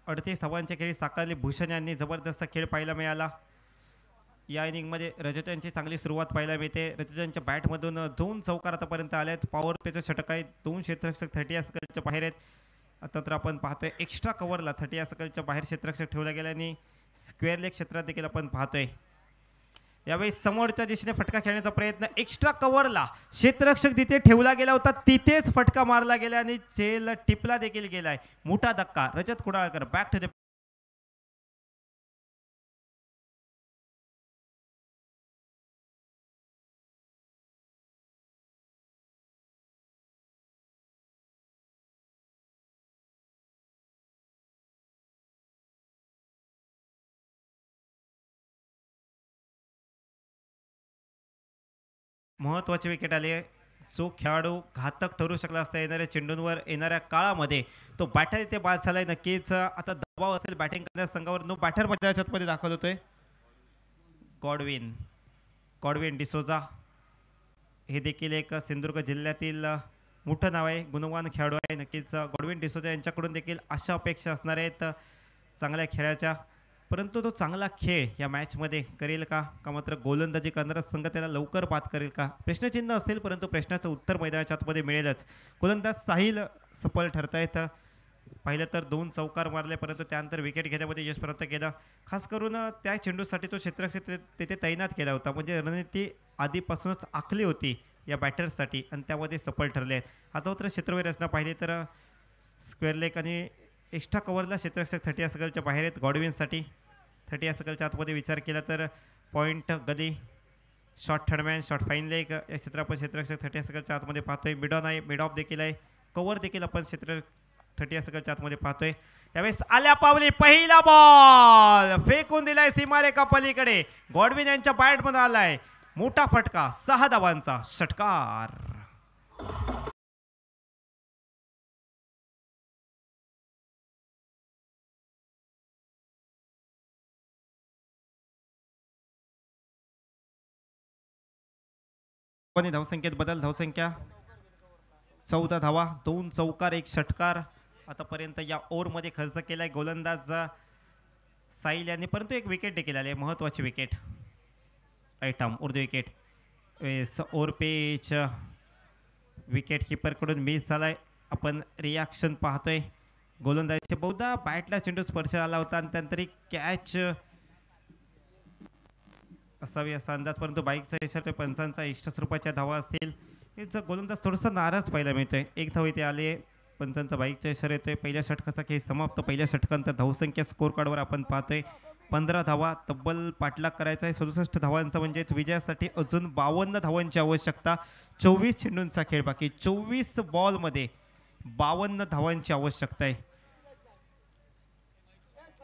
अडतीस धावांच्या खेळी साकारली. भूषण यांनी जबरदस्त खेळ पाहायला मिळाला. या इनिंगमध्ये रजत यांची चांगली सुरुवात पाहायला मिळते. रजत यांच्या बॅटमधून 2 चौकार आतापर्यंत आले आहेत. पॉवर प्लेचं षटक आहे. 2 क्षेत्ररक्षक 30 या सकलच्या बाहेर आहेत. आता तर आपण पाहतोय एक्स्ट्रा कव्हरला 30 या सकलच्या बाहेर क्षेत्ररक्षक ठेवला गेला आणि स्क्वेअर लेग क्षेत्रात देखील आपण पाहतोय. यावेळी समोरच्या दिशेने फटका खेळण्याचा प्रयत्न, एक्स्ट्रा कव्हरला क्षेत्ररक्षक तिथे ठेवला गेला होता, तिथेच फटका मारला गेला आणि चेल टिपला देखील गेलाय. मोठा धक्का. रजत कुडाळकर बॅक टू द महत्त्वाची विकेट आली आहे. जो खेळाडू घातक ठरू शकला असता येणाऱ्या चेंडूंवर येणाऱ्या काळामध्ये, तो बॅटर इथे बाद झालाय. नक्कीच आता दबाव असेल बॅटिंग करण्याच्या संघावर. नो बॅटर मध्ये दाखल होतोय गॉडविन डिसोजा. हे देखील एक सिंधुदुर्ग जिल्ह्यातील मोठं नाव आहे, गुणवान खेळाडू आहे. नक्कीच गॉडविन डिसोजा यांच्याकडून देखील अशा अपेक्षा असणार आहेत चांगल्या खेळाच्या, परंतु तो चांगला खेळ या मॅचमध्ये करेल का मात्र गोलंदाजी करणारा संघ त्याला लवकर बाद करेल का, प्रश्नचिन्ह असतील, परंतु प्रश्नाचं उत्तर मैदानाच्या आतमध्ये मिळेलच. गोलंदाज साहिल सफल ठरतायत. पाहिलं तर 2 चौकार मारले, परंतु त्यानंतर विकेट घेण्यामध्ये यश प्राप्त केलं. खास करून त्या चेंडूसाठी तो क्षेत्ररक्षक तिथे तैनात केला होता, म्हणजे रणनीती आधीपासूनच आखली होती या बॅटर्ससाठी आणि त्यामध्ये सफल ठरले आहेत. आता मात्र क्षेत्रवाही रचना पाहिली तर स्क्वेअर लेग आणि एक्स्ट्रा कव्हरला क्षेत्ररक्षक 30 या सकलच्या बाहेर आहेत. गॉडविनसाठी 30 या सकलच्या आतमध्ये विचार केला तर point gully, short third man, short fine leg या क्षेत्र आपण क्षेत्ररक्षक 30 या सकलच्या आतमध्ये पाहतोय. मिड ऑन आहे, मिड ऑफ देखील आहे, कव्हर देखील आपण क्षेत्र 30 या सकलच्या आतमध्ये पाहतोय. यावेळेस आल्या पावली पहिला बॉल फेकून दिलाय सीमारेखा पलीकडे. गॉडविन यांच्या बॅटमध्ये आलाय मोठा फटका, 6 धावांचा षटकार. पण धावसंख्येत बदल. धावसंख्या 14 धावा, 2 चौकार 1 षटकार आतापर्यंत या ओव्हरमध्ये खर्च केलाय गोलंदाज साहिल यांनी, परंतु एक विकेट देखील आली, महत्वाची विकेट. राईट आर्म उर्दू विकेट. ओव्हर पेच विकेट कडून मिस झालाय. आपण रिॲक्शन पाहतोय गोलंदाजीचे. बहुधा बॅटला चेंडू स्पर्श आला होता आणि त्यानंतर कॅच असावी असा अंदाज, परंतु बाईकचा इशारा पंचांचा इष्ट स्वरूपाच्या धावा असतील. गोलंदाज थोडासा नाराज पाहायला मिळतोय. एक धाव इथे आले, पंचांचा बाईकचा इशारा येतोय. पहिल्या षटकाचा खेळ समाप्त. पहिल्या षटकानंतर धावसंख्या स्कोर कार्डवर आपण पाहतोय 15 धावा, तब्बल पाठलाग करायचा आहे 67 धावांचा, म्हणजेच विजयासाठी अजून 52 धावांची आवश्यकता. 24 चेंडूंचा खेळ बाकी, 24 बॉलमध्ये 52 धावांची आवश्यकता आहे.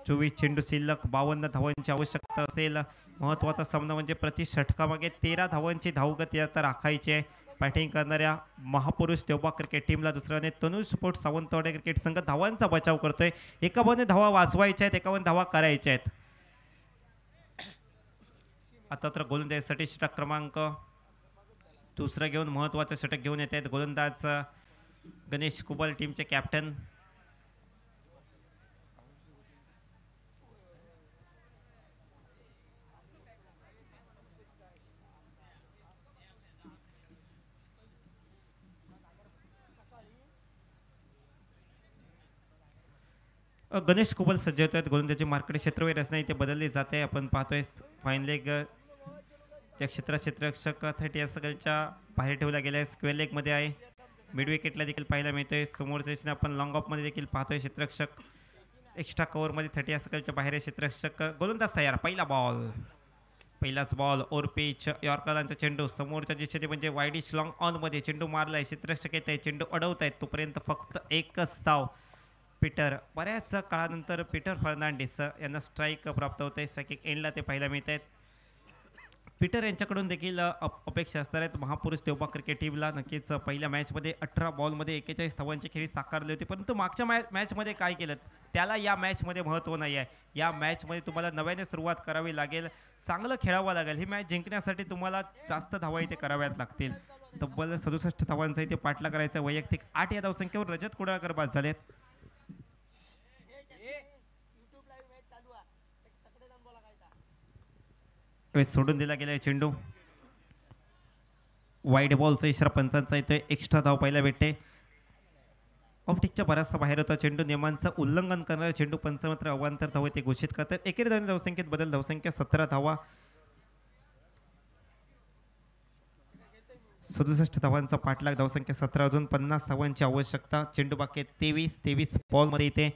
24 चेंडू शिल्लक, 52 धावांची आवश्यकता असेल. महत्वाचा सामना म्हणजे प्रति षटकामागे 13 धावांची धावगती आता राखायची आहे. बॅटिंग करणाऱ्या महापुरुष देवबाग क्रिकेट टीमला दुसऱ्याने तनुज स्पोर्ट्स सावंतवाडी क्रिकेट संघ धावांचा बचाव करतोय. एका बाजूने धावा वाचवायच्या आहेत, एका बाजूने धावा करायच्या आहेत. आता तर गोलंदाजीसाठी षटक क्रमांक दुसरा घेऊन महत्वाचं षटक घेऊन येत आहेत गोलंदाज गणेश कुबल, टीमचे कॅप्टन. गणेश कुबल सज्ज होत आहेत. गोलंदाजी मार्केट क्षेत्रवाही रचना इथे बदलली जाते. आपण पाहतोय फाईन लेग या क्षेत्ररक्षक 30 सर्कलच्या बाहेर ठेवला गेलाय. स्क्वेअर लेग मध्ये आहे. मिड विकेटला देखील पाहायला मिळतोय. समोरच्या आपण लॉंग ऑफ मध्ये देखील पाहतोय. क्षेत्ररक्षक एक्स्ट्रा कव्हर मध्ये 30 सर्कलच्या बाहेर आहे क्षेत्ररक्षक. गोलंदाज तयार. पहिला बॉल, पहिलाच बॉल. ओव्हर पिच यॉर्करचा चेंडू समोरच्या दिशेने म्हणजे वाईडिश लॉंग ऑन मध्ये चेंडू मारलाय. क्षेत्ररक्षक येत आहे, चेंडू अडवत आहेत. तोपर्यंत फक्त एकच धाव. पीटर, बऱ्याच काळानंतर पीटर फर्नांडिस यांना स्ट्राईक प्राप्त होत आहे. स्ट्राईकिंग एंडला ते पाहायला मिळत आहेत. पीटर यांच्याकडून देखील अपेक्षा असणार आहेत महापुरुष देवबाग क्रिकेट टीमला. नक्कीच पहिल्या मॅचमध्ये 18 बॉलमध्ये 41 धावांची खेळी साकारली होती, परंतु मागच्या मॅचमध्ये काय केलं त्याला या मॅचमध्ये महत्त्व नाही आहे. या मॅचमध्ये तुम्हाला नव्याने सुरुवात करावी लागेल, चांगलं खेळावं लागेल. ही मॅच जिंकण्यासाठी तुम्हाला जास्त धावा इथे कराव्यात लागतील. तब्बल 67 धावांचा इथे पाठला करायचा. वैयक्तिक 8 या धावसंख्येवर रजत कुडाळकर बाद झालेत. सोडून दिला गेलाय चेंडू. वाईड बॉलचा इशारा पंचांचा येतोय. एक्स्ट्रा धाव पाहायला भेटते. ऑप्टिकच्या बराचसा बाहेर होता चेंडू. नियमांचं उल्लंघन करणारा चेंडू पंच मात्र अवांतर धाव ते घोषित करतात. एकेरी धावसंख्येत बदल. धावसंख्या 17 धावा, 67 धावांचा पाठलाग. धावसंख्या 17, अजून 50 धावांची आवश्यकता. चेंडू बाकी 23 बॉलमध्ये इथे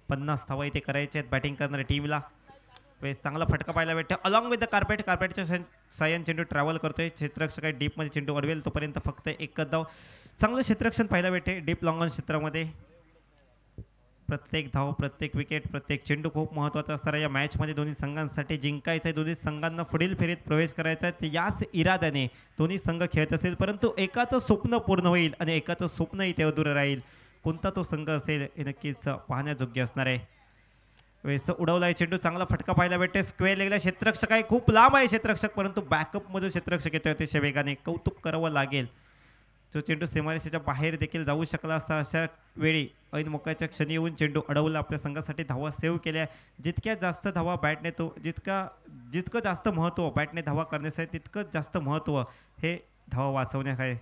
50 धावा इथे करायच्या आहेत बॅटिंग करणाऱ्या टीमला. चांगला फटका पाहायला भेटतो अलॉंग विथ द कार्पेटच्या सायन चेंडू ट्रॅव्हल करतोय. क्षेत्ररक्षक डीपमध्ये चेंडू अडवेल तोपर्यंत फक्त एकच धाव. चांगलं क्षेत्ररक्षण पाहायला भेटते डीप लॉंग ऑन क्षेत्रामध्ये. प्रत्येक धाव, प्रत्येक विकेट, प्रत्येक चेंडू खूप महत्त्वाचा असणार. या मॅचमध्ये दोन्ही संघांसाठी जिंकायचं आहे. दोन्ही संघांना पुढील फेरीत प्रवेश करायचा आहे. याच इराद्याने दोन्ही संघ खेळत असेल, परंतु एकाचं स्वप्न पूर्ण होईल आणि एकाचं स्वप्न इथे अधुरं राहील. कोणता तो संघ असेल हे नक्कीच पाहण्याजोग्य असणार आहे. वेस उडवलाय चेंडू. चांगला फटका पाहायला भेटते. स्क्वेअर लेगला क्षेत्ररक्षक आहे, खूप लांब आहे क्षेत्ररक्षक, परंतु बॅकअप मधून क्षेत्ररक्षक येतोय अतिशय वेगाने. कौतुक करावं लागेल. जो चेंडू सीमारेषेच्या बाहेर देखील जाऊ शकला असता. अशा वेळी ऐन मोक्याच्या क्षणी येऊन चेंडू अडवला. आपल्या संघासाठी धावा सेव्ह केल्या. जितक्या जास्त धावा बॅटने जितकं जास्त महत्त्व बॅटने धावा करण्यासाठी तितकंच जास्त महत्त्व हे धावा वाचवण्यात आहे.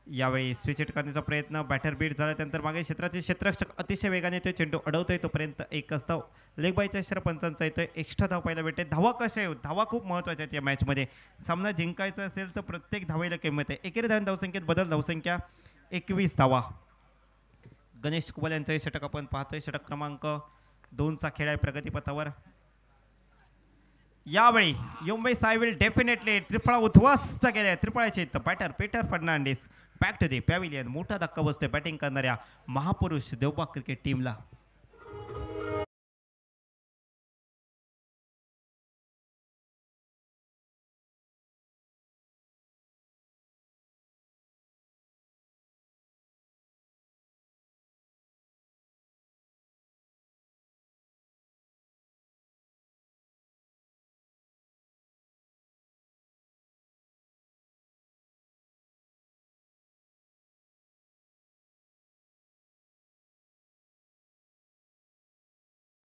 यावेळी स्विच हिट करण्याचा प्रयत्न. बॅटर बीट झाला. त्यानंतर मागे क्षेत्राचे क्षेत्ररक्षक अतिशय वेगाने तो चेंडू अडवतोय तोपर्यंत एकच धाव. लेग बायचा इशारा पंचांचा येतोय. एक्स्ट्रा धाव पाहायला भेटते. धावा कशा आहेत, धावा खूप महत्त्वाच्या आहेत या मॅचमध्ये. सामना जिंकायचा असेल तर प्रत्येक धावेला किंमत आहे. एकेरी धावसंख्येत बदल. धावसंख्या 21 धावा. गणेश कुबल यांचं षटक आपण पाहतोय. षटक क्रमांक 2चा खेळ आहे प्रगतीपथावर. यावेळी मुंबई साई विल डेफिनेटली त्रिफळा उद्ध्वस्त केल्या. त्रिफळाचे batter Peter Fernandes back to the pavilion. मोठा धक्का बसतोय बॅटिंग करणाऱ्या महापुरुष देवबाग क्रिकेट टीमला.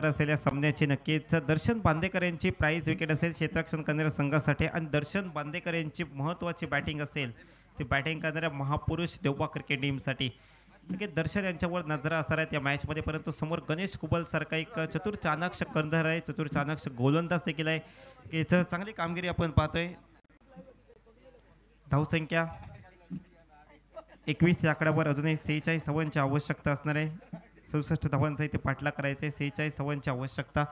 असेल या सामन्याची नक्कीच. दर्शन बांदेकर यांची प्राईज विकेट असेल क्षेत्ररक्षण करणाऱ्या संघासाठी आणि दर्शन बांदेकर यांची महत्त्वाची बॅटिंग असेल ती बॅटिंग करणाऱ्या महापुरुष देवबा क्रिकेट टीमसाठी. नक्कीच दर्शन यांच्यावर नजरा असणार आहेत या मॅचमध्ये, परंतु समोर गणेश कुबल सारखा एक चतुर चाणाक्ष कर्णधार आहे, चतुर चाणाक्ष गोलंदाज देखील आहे की इथं चांगली कामगिरी आपण पाहतोय. धावसंख्या 21 या आकड्यावर अजूनही 46 धावांची आवश्यकता असणार आहे. 67 धावांचा इथे पाठलाग करायचा आहे. 46 धावांची आवश्यकता.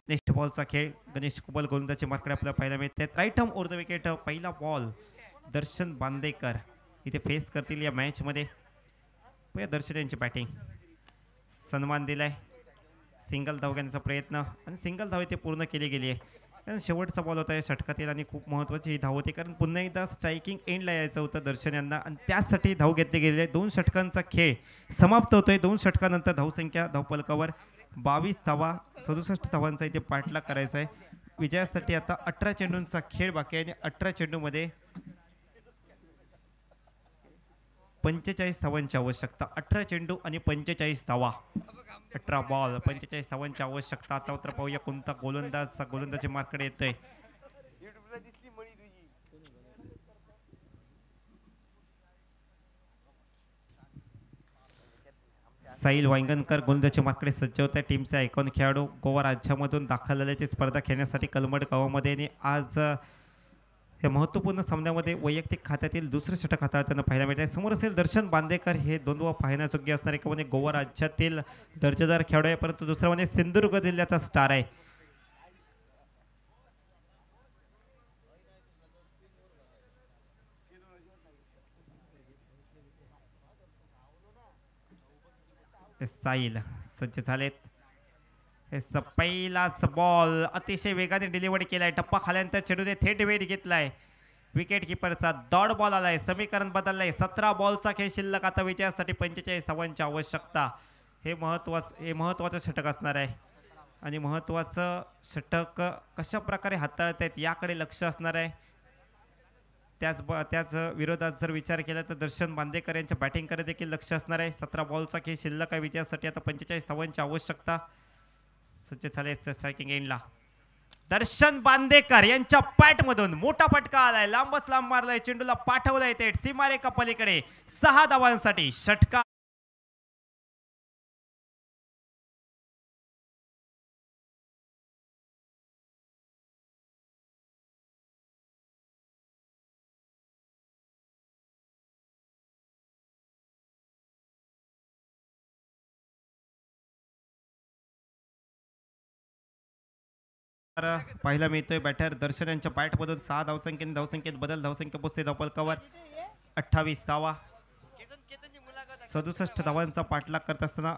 नेक्स्ट बॉलचा खेळ गणेश कुबल गोलंदाजी मार्कडे आपल्याला पाहायला मिळते. Right arm over the wicket. पहिला बॉल दर्शन बांदेकर इथे फेस करतील या मॅचमध्ये. दर्शन यांची बॅटिंग. सन्मान दिलाय. सिंगल धाव घेण्याचा प्रयत्न आणि सिंगल धाव इथे पूर्ण केली गेली आहे. कारण शेवटचा बॉल होता या षटकातील आणि खूप महत्त्वाची ही धाव होती, कारण पुन्हा एकदा स्ट्रायकिंग एंडला यायचं होतं दर्शन यांना आणि त्यासाठी धाव घेतली गेलेली आहे. 2 षटकांचा खेळ समाप्त होतोय. 2 षटकानंतर धावसंख्या धावफलकावर 22 धावा, 67 धावांचा इथे पाठलाग करायचा आहे. विजयासाठी आता 18 चेंडूंचा खेळ बाकी आहे आणि 18 चेंडूमध्ये 45 धावांची आवश्यकता. 18 चेंडू आणि 45 धावा. 18 बॉल 45 धावांची आवश्यकता. आता तर पाहूया कोणता गोलंदाजी मार्कडे येतोय. साहिल वांगणकर गोलंदाजी मार्कडे सज्ज होत्या. टीमचे आयकॉन खेळाडू गोवा राज्यामधून दाखल झाले ते स्पर्धा खेळण्यासाठी कलमड गावामध्ये आणि आज या महत्त्वपूर्ण सामन्यामध्ये वैयक्तिक खात्यातील दुसरं षटक हाताळताना पाहायला मिळते. समोर असेल दर्शन बांदेकर, हे दोन पाहण्यायोग्य असणार. एका म्हणजे गोवा राज्यातील दर्जेदार खेळाडू आहे, परंतु दुसरा म्हणजे सिंधुदुर्ग जिल्ह्याचा स्टार आहे. साहिल सज्ज झालेत. पहिलाच बॉल अतिशय वेगाने डिलिव्हरी केलाय. टप्पा खाल्यानंतर चेंडूने थेट वेट घेतलाय. विकेट किपरचा डॉट बॉल आलाय. समीकरण बदललंय. 17 बॉलचा खेळ शिल्लक. आता विजयासाठी 45 धावांची आवश्यकता. हे महत्त्वाचं षटक असणार आहे आणि महत्त्वाचं षटक कशा प्रकारे हाताळत आहेत याकडे लक्ष असणार आहे. त्याच विरोधात जर विचार केला तर दर्शन बांदेकर यांच्या बॅटिंगकडे देखील लक्ष असणार आहे. 17 बॉलचा खेळ शिल्लक आहे. विजयासाठी आता 45 धावांची आवश्यकता. सज्ज झाले स्ट्रायकिंग एंडला. दर्शन बांदेकर यांच्या पॅटमधून मोठा फटका आलाय. लांबच लांब मारलाय. चेंडूला पाठवलाय थेट सीमारेखा पलीकडे 6 धावांसाठी. षटका पाहायला मिळतोय. बॅटर दर्शन यांच्या बॅटमधून 6 धावसंख्येत बदल. धावसंख्या पोचते धावफलकावर 28 धावा. 67 धावांचा पाठलाग करत असताना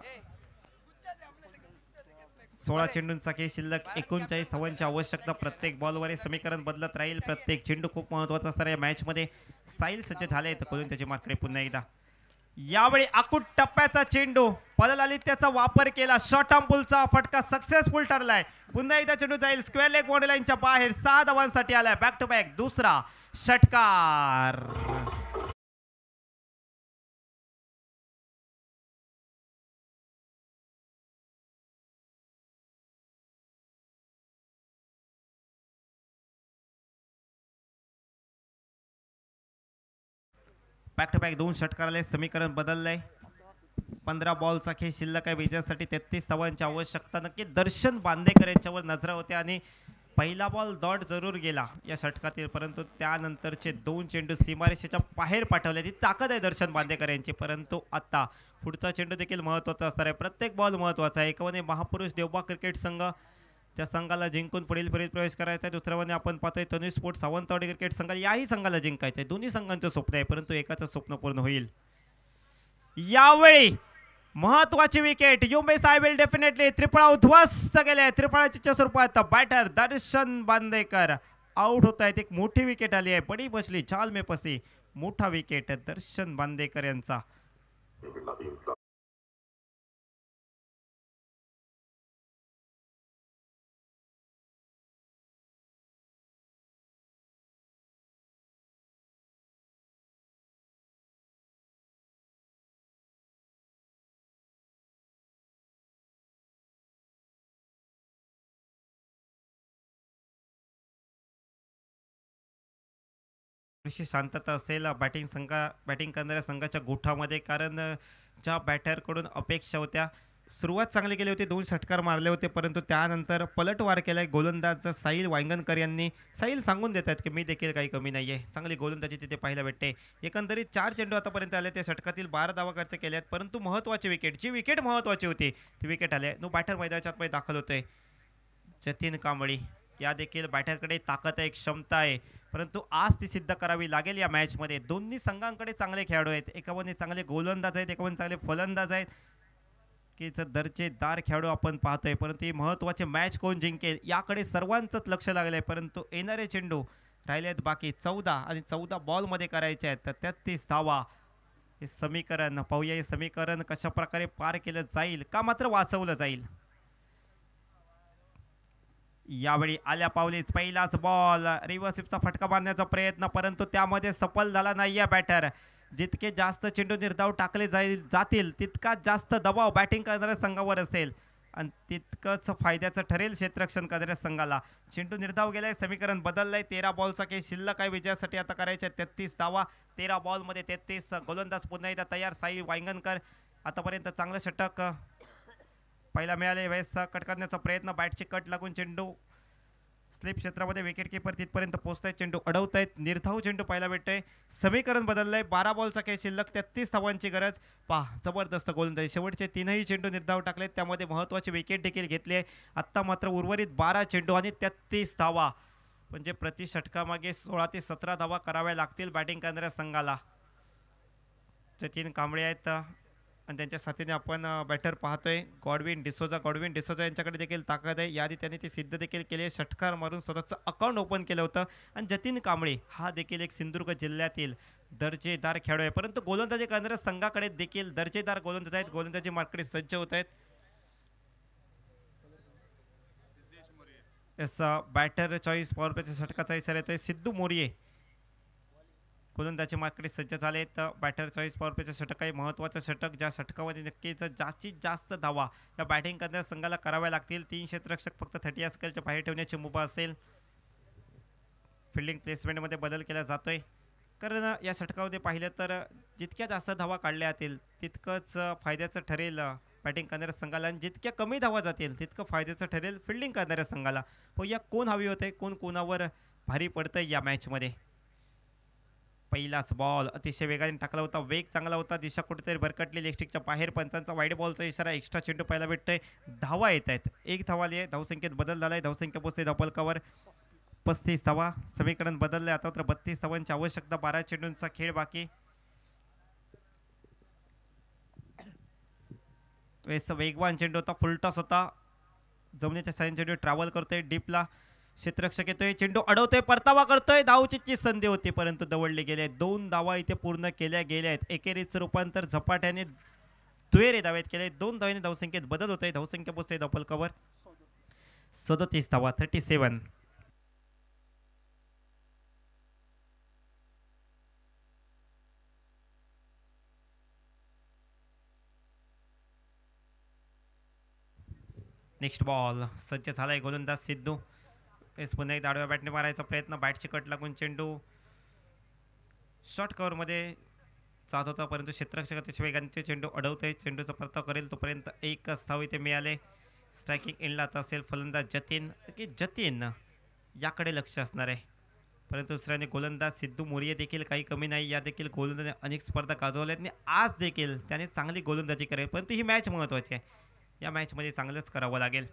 16 चेंडूंचा खेळ शिल्लक. 39 धावांची आवश्यकता. प्रत्येक बॉलवर हे समीकरण बदलत राहील. प्रत्येक चेंडू खूप महत्त्वाचा असणार या मॅचमध्ये. साहिल सज्ज झाले तर खोलून त्याची मार्कडे पुन्हा एकदा. यावेळी अकुट टप्प्याचा चेंडू पलल आली, त्याचा वापर केला. शॉर्ट आर्म पुलचा फटका सक्सेसफुल ठरलाय. पुन्हा एकदा चेंडू जाईल स्क्वेअर लेग बॉर्डर लाईनच्या बाहेर. 6 धावांसाठी आलाय. बॅक टू बॅक दुसरा षटकार. बॅक टू बॅक 2 षटकार आले. समीकरण बदललंय. 15 बॉलचा खेळ शिल्लक आहे. विजयासाठी 33 धावांची आवश्यकता. नक्की दर्शन बांदेकर यांच्यावर नजरा होते आणि पहिला बॉल डॉट जरूर गेला या षटकातील, परंतु त्यानंतरचे 2 चेंडू सीमारेषेच्या बाहेर पाठवले. ती ताकद आहे दर्शन बांदेकर यांची. परंतु आता पुढचा चेंडू देखील महत्त्वाचा असणार आहे. प्रत्येक बॉल महत्त्वाचा आहे. एकाने महापुरुष देवबा क्रिकेट संघ त्या संघाला जिंकून पुढील फेरीत प्रवेश करायचा आहे. दुसऱ्याने आपण पाहतोय तनुज स्पोर्ट्स सावंतवाडी क्रिकेट संघ. याही संघाला जिंकायचं आहे. दोन्ही संघांचं स्वप्न आहे, परंतु एकाचं स्वप्न पूर्ण होईल. यावेळी महत्वाची wicket. You miss I will definitely. त्रिफळा उद्ध्वस्त केले. त्रिफळाच्या स्वरूपात बॅटर दर्शन बांदेकर आउट होत आहेत. एक मोठी विकेट आली आहे. बडी बसली चाल में फसी. मोठा विकेट दर्शन बांदेकर यांचा. शांतता असेल बॅटिंग करणाऱ्या संघाच्या गोठामध्ये, कारण ज्या बॅटरकडून अपेक्षा होत्या, सुरुवात चांगली केली होती, 2 षटकार मारले होते, परंतु त्यानंतर पलटवार केलाय गोलंदाज साहिल वांगणकर यांनी. साहिल सांगून देतात की मी देखील काही कमी नाही आहे, चांगली गोलंदाजी तिथे पाहायला भेटते. एकंदरीत 4 चेंडू आतापर्यंत आले, त्या षटकातील 12 धावा खर्च केले आहेत, परंतु महत्त्वाची विकेट, जी विकेट महत्त्वाची होती ती विकेट आली. नो बॅटर मैदानाच्या आतमध्ये दाखल होतोय जतीन कांबळी. या देखील बॅटरकडे ताकद आहे, क्षमता आहे, परंतु आज ती सिद्ध करावी लागेल या मॅचमध्ये. दोन्ही संघांकडे चांगले खेळाडू आहेत, एकामध्ये चांगले गोलंदाज आहेत, एकामध्ये चांगले फलंदाज आहेत, की दर्जेदार खेळाडू आपण पाहतोय. परंतु ही महत्त्वाचे मॅच कोण जिंकेल याकडे सर्वांचंच लक्ष लागलं आहे. परंतु येणारे चेंडू राहिले आहेत बाकी 14 आणि 14 बॉलमध्ये करायचे आहेत, तर 33 धावा. हे समीकरण पाहूया, हे समीकरण कशा प्रकारे पार केलं जाईल का मात्र वाचवलं जाईल. यावेळी आल्या पावलीच पहिलाच बॉल, रिव्हर्स स्वीपचा फटका मारण्याचा प्रयत्न, परंतु त्यामध्ये सफल झाला नाहीये बॅटर. जितके जास्त चेंडू निर्धाव टाकले जातील तितका जास्त दबाव बॅटिंग करणाऱ्या संघावर असेल आणि तितकंच फायद्याचं ठरेल क्षेत्ररक्षण करणाऱ्या संघाला. चेंडू निर्धाव गेलाय, समीकरण बदललंय. 13 बॉलचा काही शिल्लक आहे विजयासाठी आता करायचे 33 धावा. 13 बॉलमध्ये 33. गोलंदाज पुन्हा एकदा तयार साई वांगणकर. आतापर्यंत चांगलं षटक पहिला मिळाले, वेळेस कट करण्याचा प्रयत्न, बॅटची कट लागून चेंडू स्लिप क्षेत्रामध्ये विकेट किपर तिथपर्यंत पोहोचतायत, चेंडू अडवतायत, निर्धाव चेंडू पाहायला भेटतोय. समीकरण बदललंय, 12 बॉलचा खेळ शिल्लक, 33 धावांची गरज. पहा जबरदस्त गोलंदाजी, शेवटचे 3ही चेंडू निर्धाव टाकलेत, त्यामध्ये महत्त्वाची विकेट देखील घेतली आहे. आत्ता मात्र उर्वरित 12 चेंडू आणि 33 धावा, म्हणजे प्रति षटकामागे 16 ते 17 धावा कराव्या लागतील बॅटिंग करणाऱ्या संघाला. जतीन कांबळे आहेत आणि त्यांच्या साथीने आपण बॅटर पाहतोय गॉडविन डिसोजा यांच्याकडे देखील ताकद आहे. याआधी त्यांनी ती सिद्ध देखील केली आहे, षटकार मारून स्वतःचं अकाउंट ओपन केलं होतं. आणि जतीन कांबळे हा देखील एक सिंधुदुर्ग जिल्ह्यातील दर्जेदार खेळाडू आहे, परंतु गोलंदाजी करणाऱ्या संघाकडे देखील दर्जेदार गोलंदाज आहेत, गोलंदाजी मार्कडे सज्ज होत आहेत. बॅटर चॉईस पॉवर प्लेच्या षटकाचा इशारा येतोय. सिद्धू मोरिये गोलंदाजी मार्कडे सज्ज झाले, तर बॅटर चॉईस पॉवर प्लेचं षटक आहे, महत्त्वाचं षटक, ज्या षटकामध्ये नक्कीच जास्तीत जास्त धावा या बॅटिंग करणाऱ्या संघाला कराव्या लागतील. 3 क्षेत्ररक्षक फक्त 30 स्केलच्या बाहेर ठेवण्याची मुभा असेल. फिल्डिंग प्लेसमेंटमध्ये बदल केला जातोय, कारण या षटकामध्ये पाहिलं तर जितक्या जास्त धावा काढल्या जातील तितकंच फायद्याचं ठरेल बॅटिंग करणाऱ्या संघाला, आणि जितक्या कमी धावा जातील तितकं फायद्याचं ठरेल फिल्डिंग करणाऱ्या संघाला. पण या कोण हवी होते, कोण कोणावर भारी पडतंय या मॅचमध्ये. पहिलाच बॉल अतिशय वेगाने टाकला होता, वेग चांगला होता, दिशा कुठेतरी भरकटली, लेगस्टिकच्या बाहेर. पंचांचा वाईड बॉलचा इशारा, एक्स्ट्रा चेंडू पाहायला भेटतोय. धावा येत आहेत, 1 धावा आली आहे, धावसंख्येत बदल झालाय, धावसंख्या पोहोचते धावफलकावर 35 धावा. समीकरण बदललंय, आता मात्र 32 धावांची आवश्यकता, 12 चेंडूंचा खेळ बाकी. वेगवान चेंडू होता, फुलटॉस होता, जमिनीच्या साईन चेंडू ट्रॅव्हल करतोय डीपला, क्षेत्ररक्षक येतोय, चेंडू अडवतोय, परतावा करतोय, धावचीची संधी होती परंतु दवडले गेले. 2 धावा इथे पूर्ण केल्या गेल्या आहेत. एकेरीचं रूपांतर झपाट्याने दुहेरी धावेत केले, 2 धावेने धावसंख्येत बदल होतोय, धावसंख्या पोहोचते धावफलकावर 37 धावा, 37. नेक्स्ट बॉल सज्ज झालाय, गोलंदाज सिद्धू. पुन्हा एक आडव्या बॅटने मारायचा प्रयत्न, बॅटची कट लागून चेंडू शॉर्ट कव्हरमध्ये जात होता, परंतु क्षेत्ररक्षक अतिशय वेगाने चेंडू अडवतोय, चेंडूचा परताव करेल तोपर्यंत एकच धाव इथे मिळाले. स्ट्रायकिंग एंडला आता असेल फलंदाज जतीन याकडे लक्ष असणार आहे, परंतु दुसऱ्याने गोलंदाज सिद्धू मोरिये देखील काही कमी नाही. या देखील गोलंदाजाने अनेक स्पर्धा गाजवल्या आणि आज देखील त्याने चांगली गोलंदाजी करेल, परंतु ही मॅच महत्त्वाची आहे, या मॅचमध्ये चांगलंच करावं लागेल.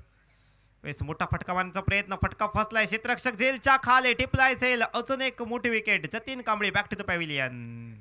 वेळेस मोठा फटका मारण्याचा प्रयत्न, फटका फसलाय, क्षेत्ररक्षक झेलच्या खाली टिपलाय झेल, अजून एक मोठी wicket. Jatin Kamble back to the pavilion.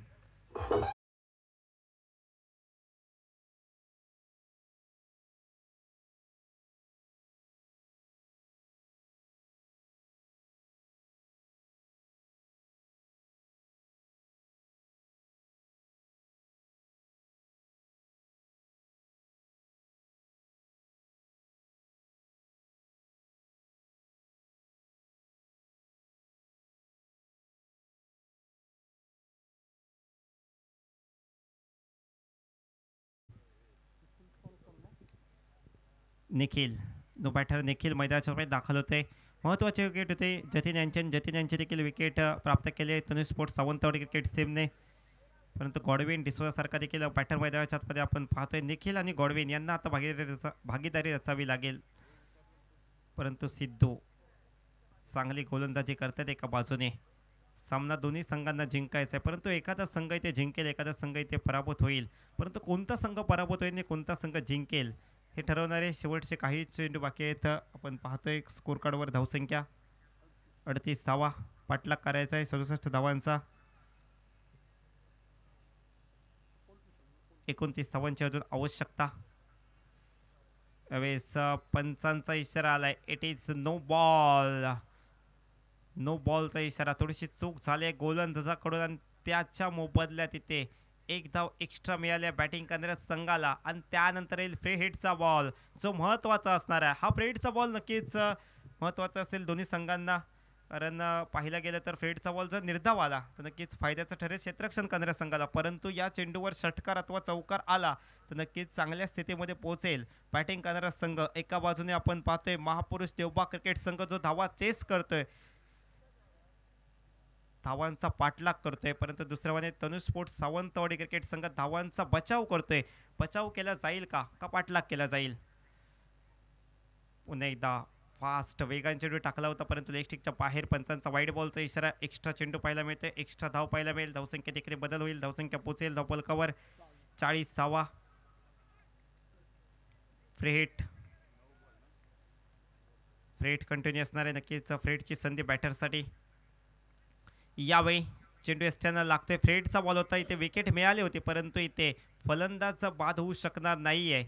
Nikhil no batter Nikhil मैदानाच्या दाखल होते. महत्त्वाचे विकेट होते जतीन यांचे देखील विकेट प्राप्त केले तनुज स्पोर्ट्स सावंतवाडी क्रिकेट टीमने. परंतु गॉडविन डिसोजासारखा देखील बॅटर मैदानाच्या आतमध्ये आपण पाहतोय. निखिल आणि गॉडविन यांना आता भागीदारी रचावी लागेल. परंतु सिद्धू चांगली गोलंदाजी करतात एका बाजूने. सामना दोन्ही संघांना जिंकायचा आहे, परंतु एखादा संघ इथे जिंकेल, एखादा संघ इथे पराभूत होईल. परंतु कोणता संघ पराभूत होईल आणि कोणता संघ जिंकेल हे ठरवणारे शेवटचे काही चेंडू बाकी आहेत. आपण पाहतोय स्कोर कार्डवर धावसंख्या 38 धावा पाठलाग करायचा आहे 67 धावांचा. 29 धावांची अजून आवश्यकता. यावेळेस पंचांचा इशारा आलाय. It is no ball. No बॉलचा इशारा. थोडीशी चूक झाली गोलंदाजाकडून आणि त्याच्या मोबदल्यात तिथे एक धाव एक्स्ट्रा मिळाल्या बॅटिंग करणाऱ्या संघाला. आणि त्यानंतर येईल फ्री हिटचा बॉल जो महत्त्वाचा असणार आहे. हा फ्री हिटचा बॉल नक्कीच महत्त्वाचा असेल दोन्ही संघांना, कारण पाहिलं गेलं तर फ्री हिटचा बॉल जर निर्धाव आला तर नक्कीच फायद्याचा ठरेल क्षेत्ररक्षण करणाऱ्या संघाला. परंतु या चेंडूवर षटकार अथवा चौकार आला तर नक्कीच चांगल्या स्थितीमध्ये पोहोचेल बॅटिंग करणारा संघ. एका बाजूने आपण पाहतोय महापुरुष देवबाग क्रिकेट संघ जो धावा चेस करतोय, धावांचा पाठलाग करतोय, परंतु दुसऱ्या बाजूने तनुज स्पोर्ट्स सावंतवाडी क्रिकेट संघ धावांचा बचाव करतोय. बचाव केला जाईल का पाठलाग केला जाईल. पुन्हा एकदा फास्ट वेगाने चेंडू टाकला होता, परंतु लेग स्टिकच्या बाहेर पंचांचा वाईड बॉलचा इशारा. एक्स्ट्रा चेंडू पाहायला मिळतोय, एक्स्ट्रा धाव पाहायला मिळेल. धावसंख्या देखील बदल होईल. धावसंख्या पोचेल धावपलकावर 40 धावा. फ्री हिट कंटिन्यू असणार आहे. नक्कीच फ्री हिटची संधी बॅटरसाठी. यावेळी चेंडू एसट्यानं लागतोय. फ्री हिटचा बॉल होता, इथे विकेट मिळाली होती, परंतु इथे फलंदाज बाद होऊ शकणार नाही आहे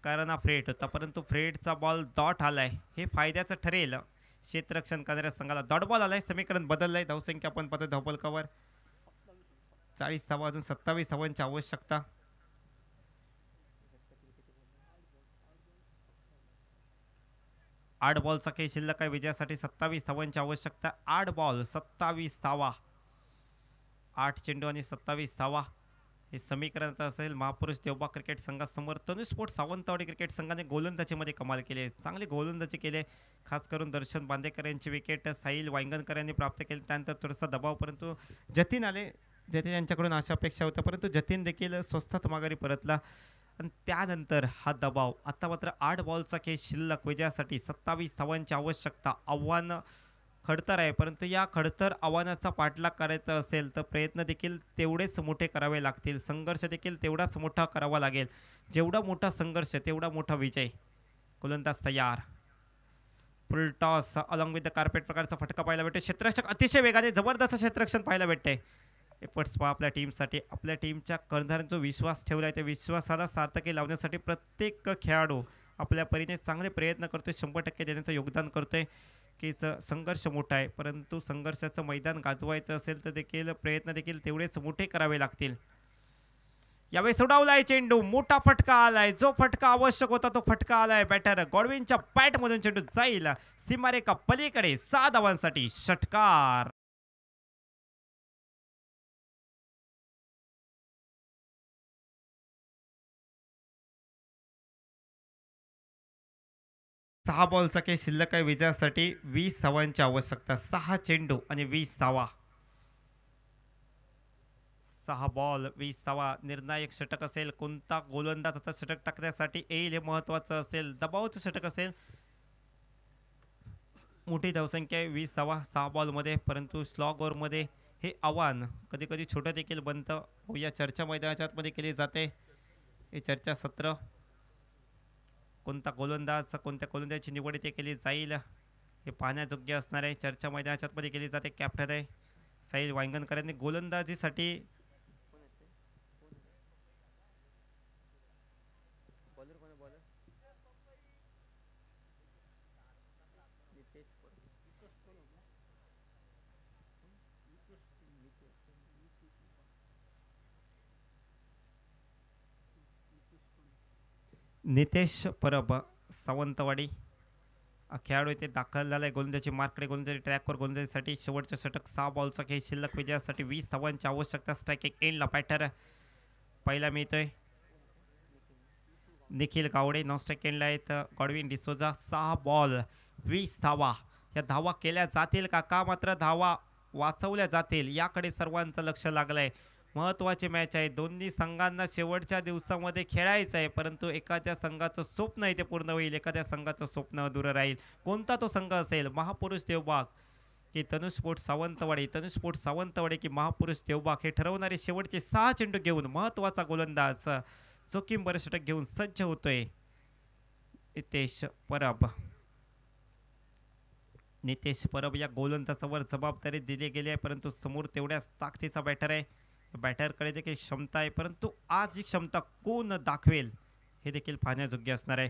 कारण हा फ्री हिट होता. परंतु फ्री हिटचा बॉल डॉट आलाय, हे फायद्याचं ठरेल क्षेत्ररक्षण करणाऱ्या संघाला. डॉट बॉल आलाय, समीकरण बदललंय. धावसंख्या आपण पाहतो धावपलकावर 40 धावा, अजून 27 धावांची आवश्यकता. आठ बॉलचा खेळ शिल्लक आहे. विजयासाठी 27 धावांची आवश्यकता. 8 बॉल 27 धावा, 8 चेंडू आणि 27 धावा हे समीकरण असेल महापुरुष देवबाग क्रिकेट संघासमोर. तनुज स्पोर्ट्स सावंतवाडी क्रिकेट संघाने गोलंदाजीमध्ये कमाल केली आहे, चांगली गोलंदाजी केली. खास करून दर्शन बांदेकर यांची विकेट साहिल वांगणकर यांनी प्राप्त केली. त्यानंतर थोडासा दबाव, परंतु जतीन आले. जतीन यांच्याकडून अशा अपेक्षा होत्या, परंतु जतीन देखील स्वस्तात माघारी परतला. आणि त्यानंतर हा दबाव. आता मात्र 8 बॉलचा खेळ शिल्लक. विजयासाठी 27 धावांची आवश्यकता. आव्हान खडतर आहे, परंतु या खडतर आव्हानाचा पाठलाग करायचा असेल तर प्रयत्न देखील तेवढेच मोठे करावे लागतील. संघर्ष देखील तेवढाच मोठा करावा लागेल. जेवढा मोठा संघर्ष तेवढा मोठा विजय. गोलंदाज तयार. फुल toss along with the carpet प्रकारचा फटका पाहायला भेटतो. क्षेत्ररक्षक अतिशय वेगाने जबरदस्त क्षेत्ररक्षण पाहायला भेटते. एफर्ट्स पहा आपल्या टीमसाठी. आपल्या टीमच्या कर्णधारांचा जो विश्वास ठेवला आहे त्या विश्वासाला सार्थकी लावण्यासाठी प्रत्येक खेळाडू आपल्या परीने चांगले प्रयत्न करतोय, 100% देण्याचं योगदान करतोय. की संघर्ष मोठा आहे, परंतु संघर्षाचं मैदान गाजवायचं असेल तर देखील प्रयत्न देखील तेवढेच मोठे करावे लागतील. यावेळी सोडावलाय चेंडू. मोठा फटका आलाय. जो फटका आवश्यक होता तो फटका आलाय. बॅटर गॉडविनच्या बॅटमधून चेंडू जाईल सीमारेखा पलीकडे. 6 धावांसाठी षटकार. सहा बॉलचा खेळ शिल्लक आहे. विजयासाठी 20 धावांची आवश्यकता. 6 चेंडू आणि 20 धावा. 6 बॉल 20 धावा. निर्णायक षटक असेल. कोणता गोलंदाज आता षटक टाकण्यासाठी येईल हे महत्त्वाचं असेल. दबावचं षटक असेल. मोठी धावसंख्या आहे 20 धावा 6 बॉलमध्ये, परंतु स्लॉग ओव्हरमध्ये हे आव्हान कधी कधी छोटं देखील बनतं. या चर्चा मैदानाच्या आतमध्ये केली जाते. हे चर्चा सत्र. कोणत्या गोलंदाजाची निवड इथे केली जाईल हे पाहण्यायोग्य असणार आहे. चर्चा मैदानाच्या आतमध्ये केली जाते. कॅप्टन आहे साहिल वांगणकर यांनी गोलंदाजीसाठी नितेश परब सावंतवाडी खेळाडू इथे दाखल झाला आहे. गोलंदाजी मार्कडे गोलंदाजी ट्रॅकवर गोलंदाजीसाठी शेवटचं षटक. 6 बॉलचा खेळ शिल्लक. विजयासाठी 20 धावांची आवश्यकता. स्ट्रायकिंग एंडला बॅटर पहिला मिळतोय निखिल गावडे. नॉन स्ट्राईक एंडला आहेत गॉडविन डिसोजा. 6 बॉल 20 धावा. या धावा केल्या जातील का मात्र धावा वाचवल्या जातील याकडे सर्वांचं लक्ष लागलंय. महत्त्वाची मॅच आहे. दोन्ही संघांना शेवटच्या दिवसामध्ये खेळायचं आहे, परंतु एखाद्या संघाचं स्वप्न आहे ते पूर्ण होईल, एखाद्या संघाचं स्वप्न अधुरं राहील. कोणता तो संघ असेल? महापुरुष देवबाग की तनुष स्पोर्ट्स सावंतवाडी, तनुष स्पोर्ट्स सावंतवाडी की महापुरुष देवबाग हे ठरवणारे शेवटचे 6 चेंडू घेऊन महत्त्वाचा गोलंदाज चोखींबर षटक घेऊन सज्ज होतोय नितेश परब. नितेश परब या गोलंदाजावर जबाबदारी दिली गेली आहे, परंतु समोर तेवढ्याच ताकदीचा बॅटर आहे. बॅटरकडे देखील क्षमता आहे, परंतु आज ही क्षमता कोण दाखवेल हे देखील पाहण्याजोग्य असणार आहे.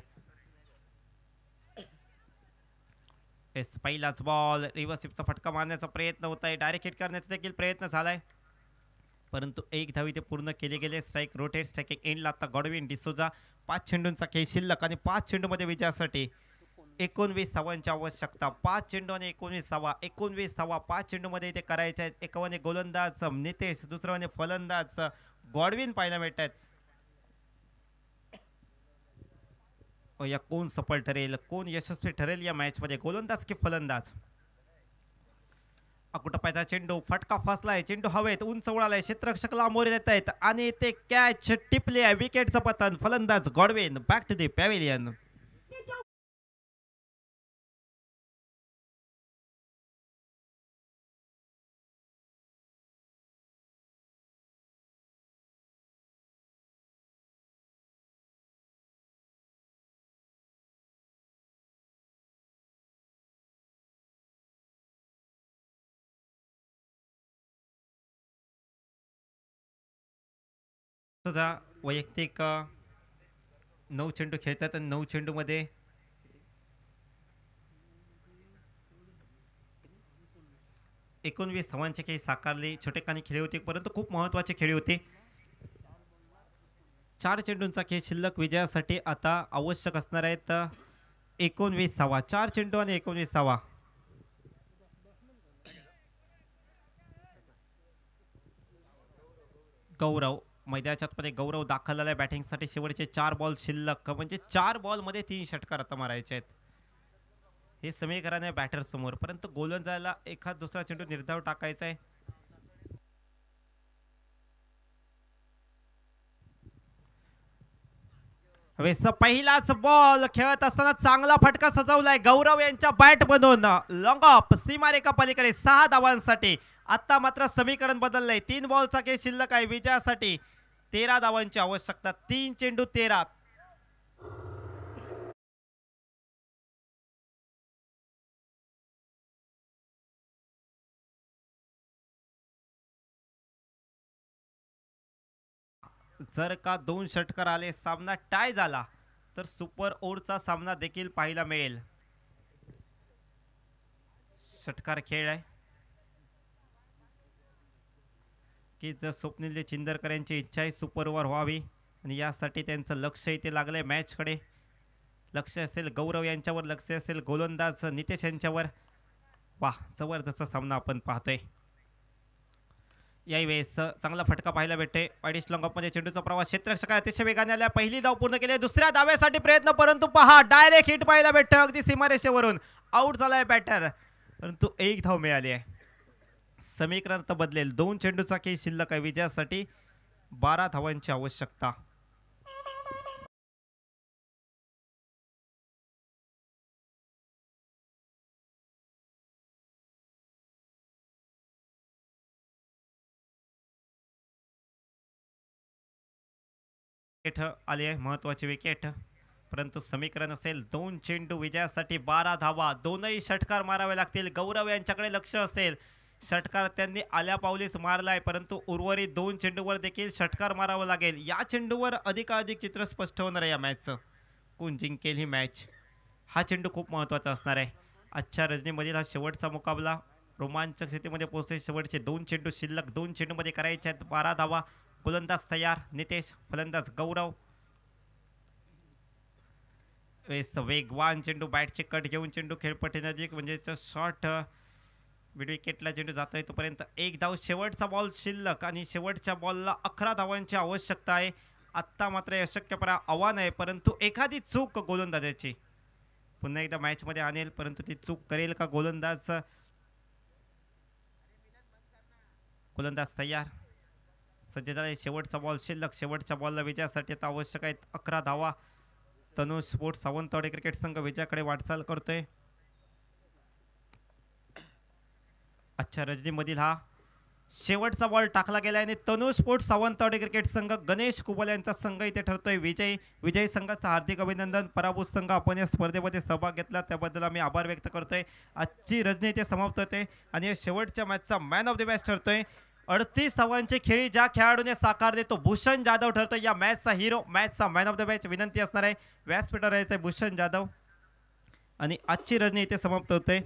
पहिलाच बॉल रिव्हर्सिपचा फटका मारण्याचा प्रयत्न होत आहे, डायरेक्ट हिट करण्याचा देखील प्रयत्न झालाय, परंतु एक धाव इथे पूर्ण केले गेले. स्ट्राईक रोटेट स्ट्राईकिंग एंडला आता गॉडविन डिसोजा. 5 चेंडूंचा खेळ शिल्लक आणि 5 चेंडूमध्ये विजयासाठी 19 धावांची आवश्यकता. 5 चेंडू आणि 19 धावा, 19 धावा 5 चेंडूमध्ये इथे करायच्या आहेत. एकाने गोलंदाज नितेश, दुसऱ्याने फलंदाज गॉडविन पाहायला मिळत आहेत. या कोण सफल ठरेल, कोण यशस्वी ठरेल या मॅच मध्ये, गोलंदाज की फलंदाज? अकुटपायचा चेंडू, फटका फसलाय, चेंडू हवेत उंच उडालाय, क्षेत्ररक्षक लांबवर येत आहेत आणि ते कॅच टिपले आहे. विकेटचं पतन. फलंदाज Godwin back to the pavilion. वैयक्तिक 9 चेंडू खेळतात आणि 9 चेंडूमध्ये 19 धावांचे खेळ साकारले. छोटेखानी खेळी होती, परंतु खूप महत्त्वाचे खेळी होते. 4 चेंडूंचा खेळ शिल्लक विजयासाठी आता आवश्यक असणार आहेत 19 धावा. 4 चेंडू आणि 19 धावा. गौरव मैदानाच्या आतमध्ये गौरव दाखल झालाय बॅटिंगसाठी. शेवटचे 4 बॉल शिल्लक, म्हणजे 4 बॉलमध्ये 3 षटकार आता मारायचे आहेत. हे समीकरण बॅटर समोर, परंतु गोलंदाजाला एखाद दुसरा चेंडू निर्धाव टाकायचा आहे. पहिलाच बॉल खेळत असताना चांगला फटका सजवलाय गौरव यांच्या बॅट मधून. लॉंग ऑफ सीमारेखा पलीकडे 6 धावांसाठी. आता मात्र समीकरण बदललंय. 3 बॉलचा खेळ शिल्लक आहे. विजयासाठी 13 धावांची आवश्यकता. 3 चेंडू 13. जर का 2 षटकार आले, सामना टाय झाला तर सुपर ओव्हरचा सामना देखील पाहायला मिळेल. षटकार खेळ आहे की जर स्वप्नील चिंदरकर यांची इच्छा आहे सुपर ओव्हर व्हावी आणि यासाठी त्यांचं लक्ष इथे लागलंय. मॅचकडे लक्ष असेल गौरव यांच्यावर, लक्ष असेल गोलंदाज नितेश यांच्यावर. वाह, जबरदस्त सामना आपण पाहतोय. यावेळेस चांगला फटका पाहायला भेटते. अडीच लॉंग ऑफमध्ये चेंडूचा प्रवास, क्षेत्ररक्षक अतिशय वेगाने आल्या. पहिली धाव पूर्ण केली, दुसऱ्या धाव्यासाठी प्रयत्न, परंतु पहा डायरेक्ट हिट पाहायला भेटतं. अगदी सीमारेषेवरून आउट झालाय बॅटर, परंतु 1 धाव मिळाली आहे. समीकरण आता बदलेल. 2 चेंडूचा खेळ शिल्लक आहे. विजयासाठी 12 धावांची आवश्यकता. आले महत्वाचे विकेट, परंतु समीकरण असेल 2 चेंडू विजयासाठी 12 धावा. 2ही षटकार मारावे लागतील. गौरव यांच्याकडे लक्ष असेल. षटकार त्यांनी आल्या पावलीच मारलाय, परंतु उर्वरित 2 चेंडूवर देखील षटकार मारावं लागेल. या चेंडूवर अधिकाधिक चित्र स्पष्ट होणार आहे या मॅचचं. कोण जिंकेल ही मॅच, हा चेंडू खूप महत्त्वाचा असणार आहे. आजच्या रजनीमधील हा शेवटचा मुकाबला रोमांचक स्थितीमध्ये पोहोचले. शेवटचे 2 चेंडू शिल्लक, 2 चेंडूमध्ये करायचे आहेत 12 धावा. गोलंदाज तयार नितेश, फलंदाज गौरव. वेगवान चेंडू, बॅटचे कट घेऊन चेंडू खेळपट्टी नजीक, म्हणजे शॉर्ट विकेटला चेंडू जातोय तोपर्यंत 1 धाव. शेवटचा बॉल शिल्लक आणि शेवटच्या बॉलला 11 धावांची आवश्यकता आहे. आत्ता मात्र अशक्यपरा आव्हान आहे, परंतु एखादी चूक गोलंदाजाची पुन्हा एकदा मॅचमध्ये आणेल, परंतु ती चूक करेल का गोलंदाज? गोलंदाज तयार, सज्ज झाले. शेवटचा बॉल शिल्लक. शेवटच्या बॉलला विजयासाठी आता आवश्यक आहेत 11 धावा. तनुज स्पोर्ट्स सावंतवाडी क्रिकेट संघ विजयाकडे वाटचाल करतोय. अच्छा, रजनीमधील हा शेवटचा बॉल टाकला गेला आणि तनुज स्पोर्ट्स सावंतवाडी क्रिकेट संघ गणेश कुबल यांचा संघ इथे ठरतोय विजयी. विजयी संघाचं हार्दिक अभिनंदन. पराभूत संघ आपण या स्पर्धेमध्ये सहभाग घेतला त्याबद्दल आम्ही आभार व्यक्त करतोय. आजची रजनी इथे समाप्त होते आणि या शेवटच्या मॅचचा मॅन ऑफ द मॅच ठरतोय. 38 धावांची खेळी ज्या खेळाडूने साकार देतो भूषण जाधव ठरतोय या मॅचचा हिरो, मॅचचा मॅन ऑफ द मॅच. विनंती असणार आहे व्यासपीठावर यायचं भूषण जाधव. आणि आजची रजनी इथे समाप्त होते.